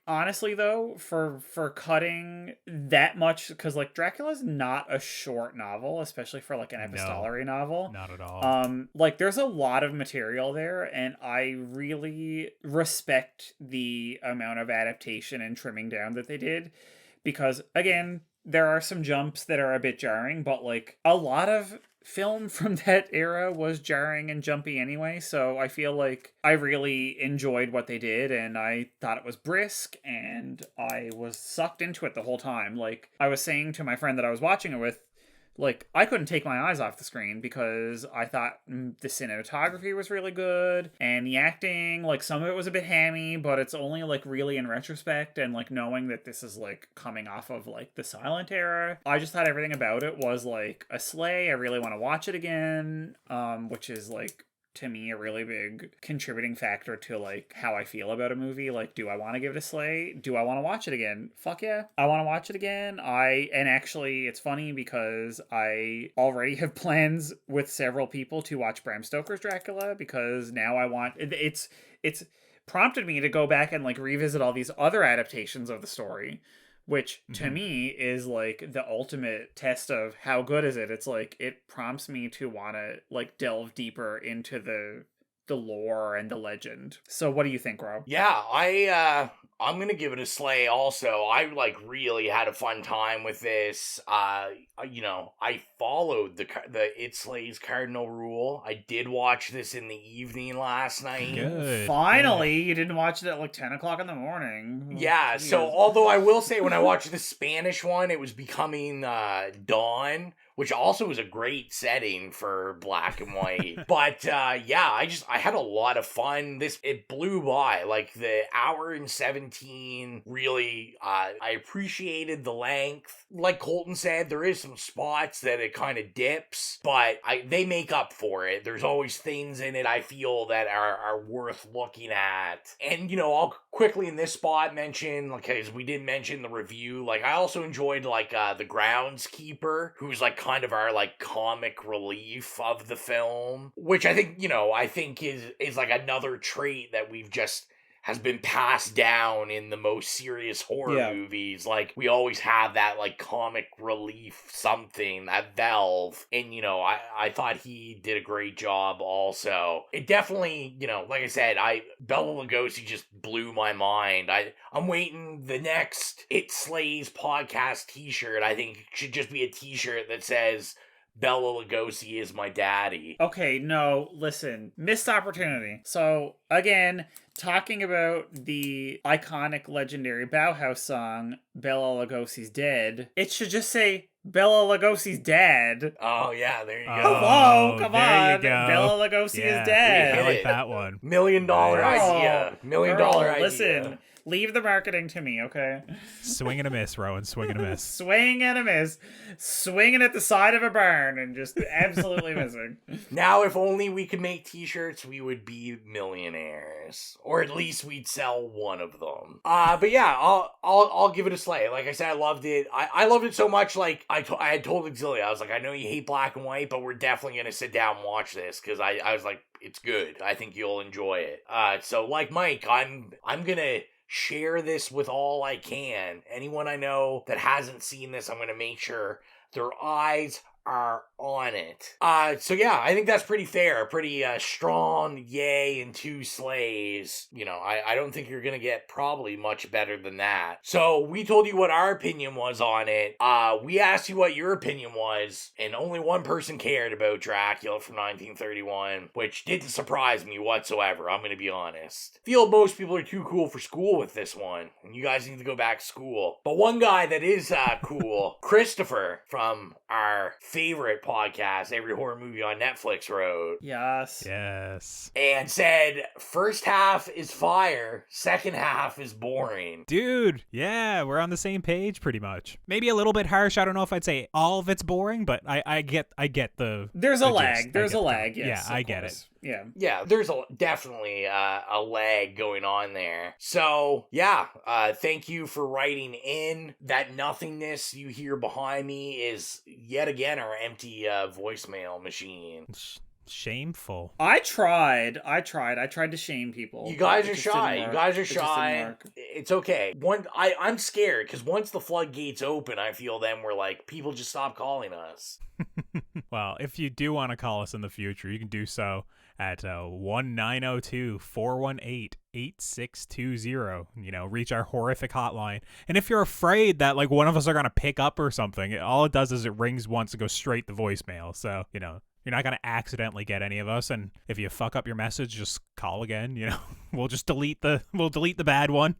honestly though, for cutting that much, because like Dracula's not a short novel, especially for like an epistolary novel. Not at all. Like there's a lot of material there, and I really respect the amount of adaptation and trimming down that they did, because again, there are some jumps that are a bit jarring, but like a lot of film from that era was jarring and jumpy anyway, so I feel like I really enjoyed what they did, and I thought it was brisk, and I was sucked into it the whole time. Like I was saying to my friend that I was watching it with, like, I couldn't take my eyes off the screen because I thought the cinematography was really good, and the acting, like, some of it was a bit hammy, but it's only, like, really in retrospect, and, like, knowing that this is, like, coming off of, like, the silent era. I just thought everything about it was, like, a slay. I really want to watch it again, which is, like, to me a really big contributing factor to like how I feel about a movie. Like, do I want to give it a slay? Do I want to watch it again? Fuck yeah, I want to watch it again. And actually it's funny because I already have plans with several people to watch Bram Stoker's Dracula, because now I want it's prompted me to go back and like revisit all these other adaptations of the story, which to me is like the ultimate test of how good is it. It's like it prompts me to want to like delve deeper into the lore and the legend. So what do you think, Rob? Yeah, I'm gonna give it a slay also. I like really had a fun time with this. I followed the It Slays cardinal rule. I did watch this in the evening last night. Good. Finally, you didn't watch it at like 10 o'clock in the morning. Yeah, so although I will say when I watched the Spanish one, it was becoming dawn, which also was a great setting for black and white. But yeah, I had a lot of fun. It blew by. Like the hour and 17 17. Really, I appreciated the length. Like Colton said, there is some spots that it kind of dips, but they make up for it. There's always things in it I feel that are worth looking at. And, I'll quickly in this spot mention, because we didn't mention the review, I also enjoyed, the groundskeeper, who's, kind of our, comic relief of the film, which I think, is another trait that we've just has been passed down in the most serious horror movies. We always have that, comic relief something, that valve. And, I thought he did a great job also. It definitely, like I said, Bela Lugosi just blew my mind. I'm waiting the next It Slays podcast t-shirt. I think it should just be a t-shirt that says, Bela Lugosi is my daddy. Okay, no, listen. Missed opportunity. So, again, talking about the iconic, legendary Bauhaus song, Bela Lugosi's Dead, it should just say, Bela Lugosi's dad. Oh, yeah, there you go. Hello, come there on. you go. Bela Lugosi is dead. I like that one. $1 million idea. $1 million idea. Listen. Leave the marketing to me, okay? Swing and a miss, Rowan. Swing and a miss. Swing and a miss. Swinging at the side of a barn and just absolutely missing. Now, if only we could make t-shirts, we would be millionaires. Or at least we'd sell one of them. But yeah, I'll give it a slay. Like I said, I loved it. I loved it so much, I had told Exilia, I was like, I know you hate black and white, but we're definitely going to sit down and watch this, because I was like, it's good. I think you'll enjoy it. So like Mike, I'm going to share this with all I can. Anyone I know that hasn't seen this, I'm going to make sure their eyes are on it. So yeah, I think that's pretty fair. Pretty strong yay and 2 slays. I don't think you're gonna get probably much better than that. So we told you what our opinion was on it. We asked you what your opinion was, and only one person cared about Dracula from 1931, which didn't surprise me whatsoever, I'm gonna be honest. Feel most people are too cool for school with this one, and you guys need to go back to school. But one guy that is cool, Christopher from our favorite podcast, Every Horror Movie on Netflix, wrote. Yes. And said, first half is fire, second half is boring. Dude, yeah, we're on the same page pretty much. Maybe a little bit harsh. I don't know if I'd say all of it's boring, but I get the There's the a lag. gist. There's a lag, yes. Yeah, I get it. Yeah, there's definitely a lag going on there. So, yeah, thank you for writing in. That nothingness you hear behind me is yet again our empty voicemail machine. Shameful. I tried to shame people. You guys are shy. It's okay. I'm scared because once the floodgates open, I feel then we're like, people just stop calling us. Well, if you do want to call us in the future, you can do so at 1902-418-8620. Reach our horrific hotline. And if you're afraid that one of us are going to pick up or something, all it does is it rings once and goes straight to voicemail. So, you're not going to accidentally get any of us. And if you fuck up your message, just call again, we'll just delete the bad one,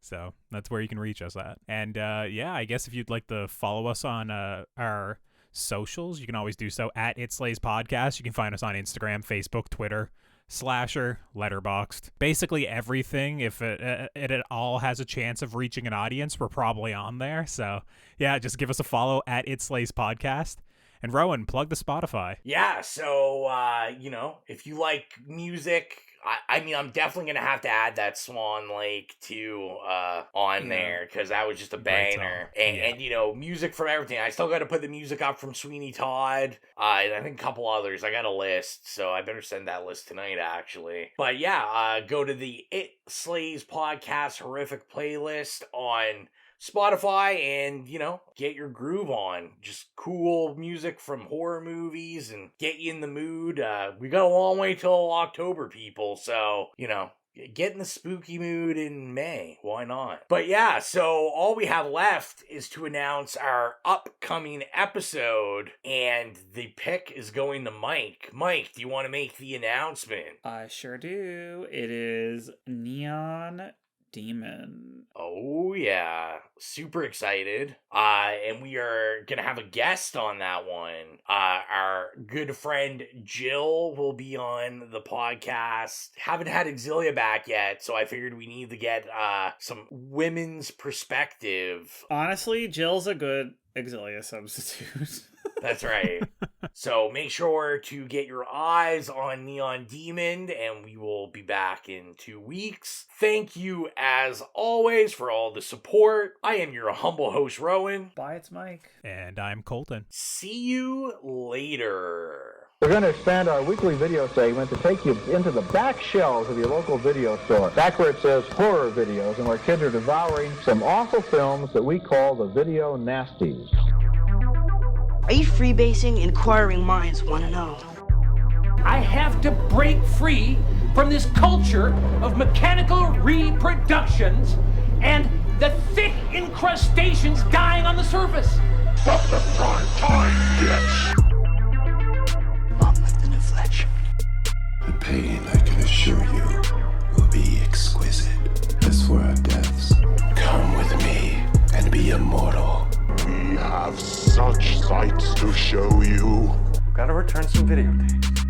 So that's where you can reach us at. And I guess if you'd like to follow us on our socials, you can always do so at It Slays Podcast. You can find us on Instagram, Facebook, Twitter, Slasher, Letterboxd, basically everything. If it at all has a chance of reaching an audience, we're probably on there. So yeah, just give us a follow at It Slays Podcast. And Rowan, plug the Spotify. Yeah, so if you like music, I'm definitely gonna have to add that Swan Lake too on there, because that was just a banger. And music from everything. I still got to put the music up from Sweeney Todd, and I think a couple others. I got a list, so I better send that list tonight actually. But yeah, go to the It Slays Podcast Horrific playlist on Spotify and, get your groove on. Just cool music from horror movies and get you in the mood. We got a long way till October, people, so, get in the spooky mood in May. Why not? But yeah, so all we have left is to announce our upcoming episode, and the pick is going to Mike. Mike, do you want to make the announcement? I sure do. It is Neon demon. Oh yeah, super excited. And we are gonna have a guest on that one. Our good friend Jill will be on the podcast. Haven't had Exilia back yet, so I figured we need to get some women's perspective. Honestly, Jill's a good Exilia substitute. That's right. So make sure to get your eyes on Neon Demon, and we will be back in 2 weeks. Thank you, as always, for all the support. I am your humble host, Rowan. Bye, it's Mike. And I'm Colton. See you later. We're going to expand our weekly video segment to take you into the back shelves of your local video store, back where it says horror videos, and where kids are devouring some awful films that we call the video nasties. Are you freebasing? Inquiring minds want to know. I have to break free from this culture of mechanical reproductions and the thick incrustations dying on the surface. From the prime time, bitch! On with the new Fletch. The pain, I can assure you, will be exquisite. As for our deaths, come with me and be immortal. We have such sights to show you. Gotta return some videotapes.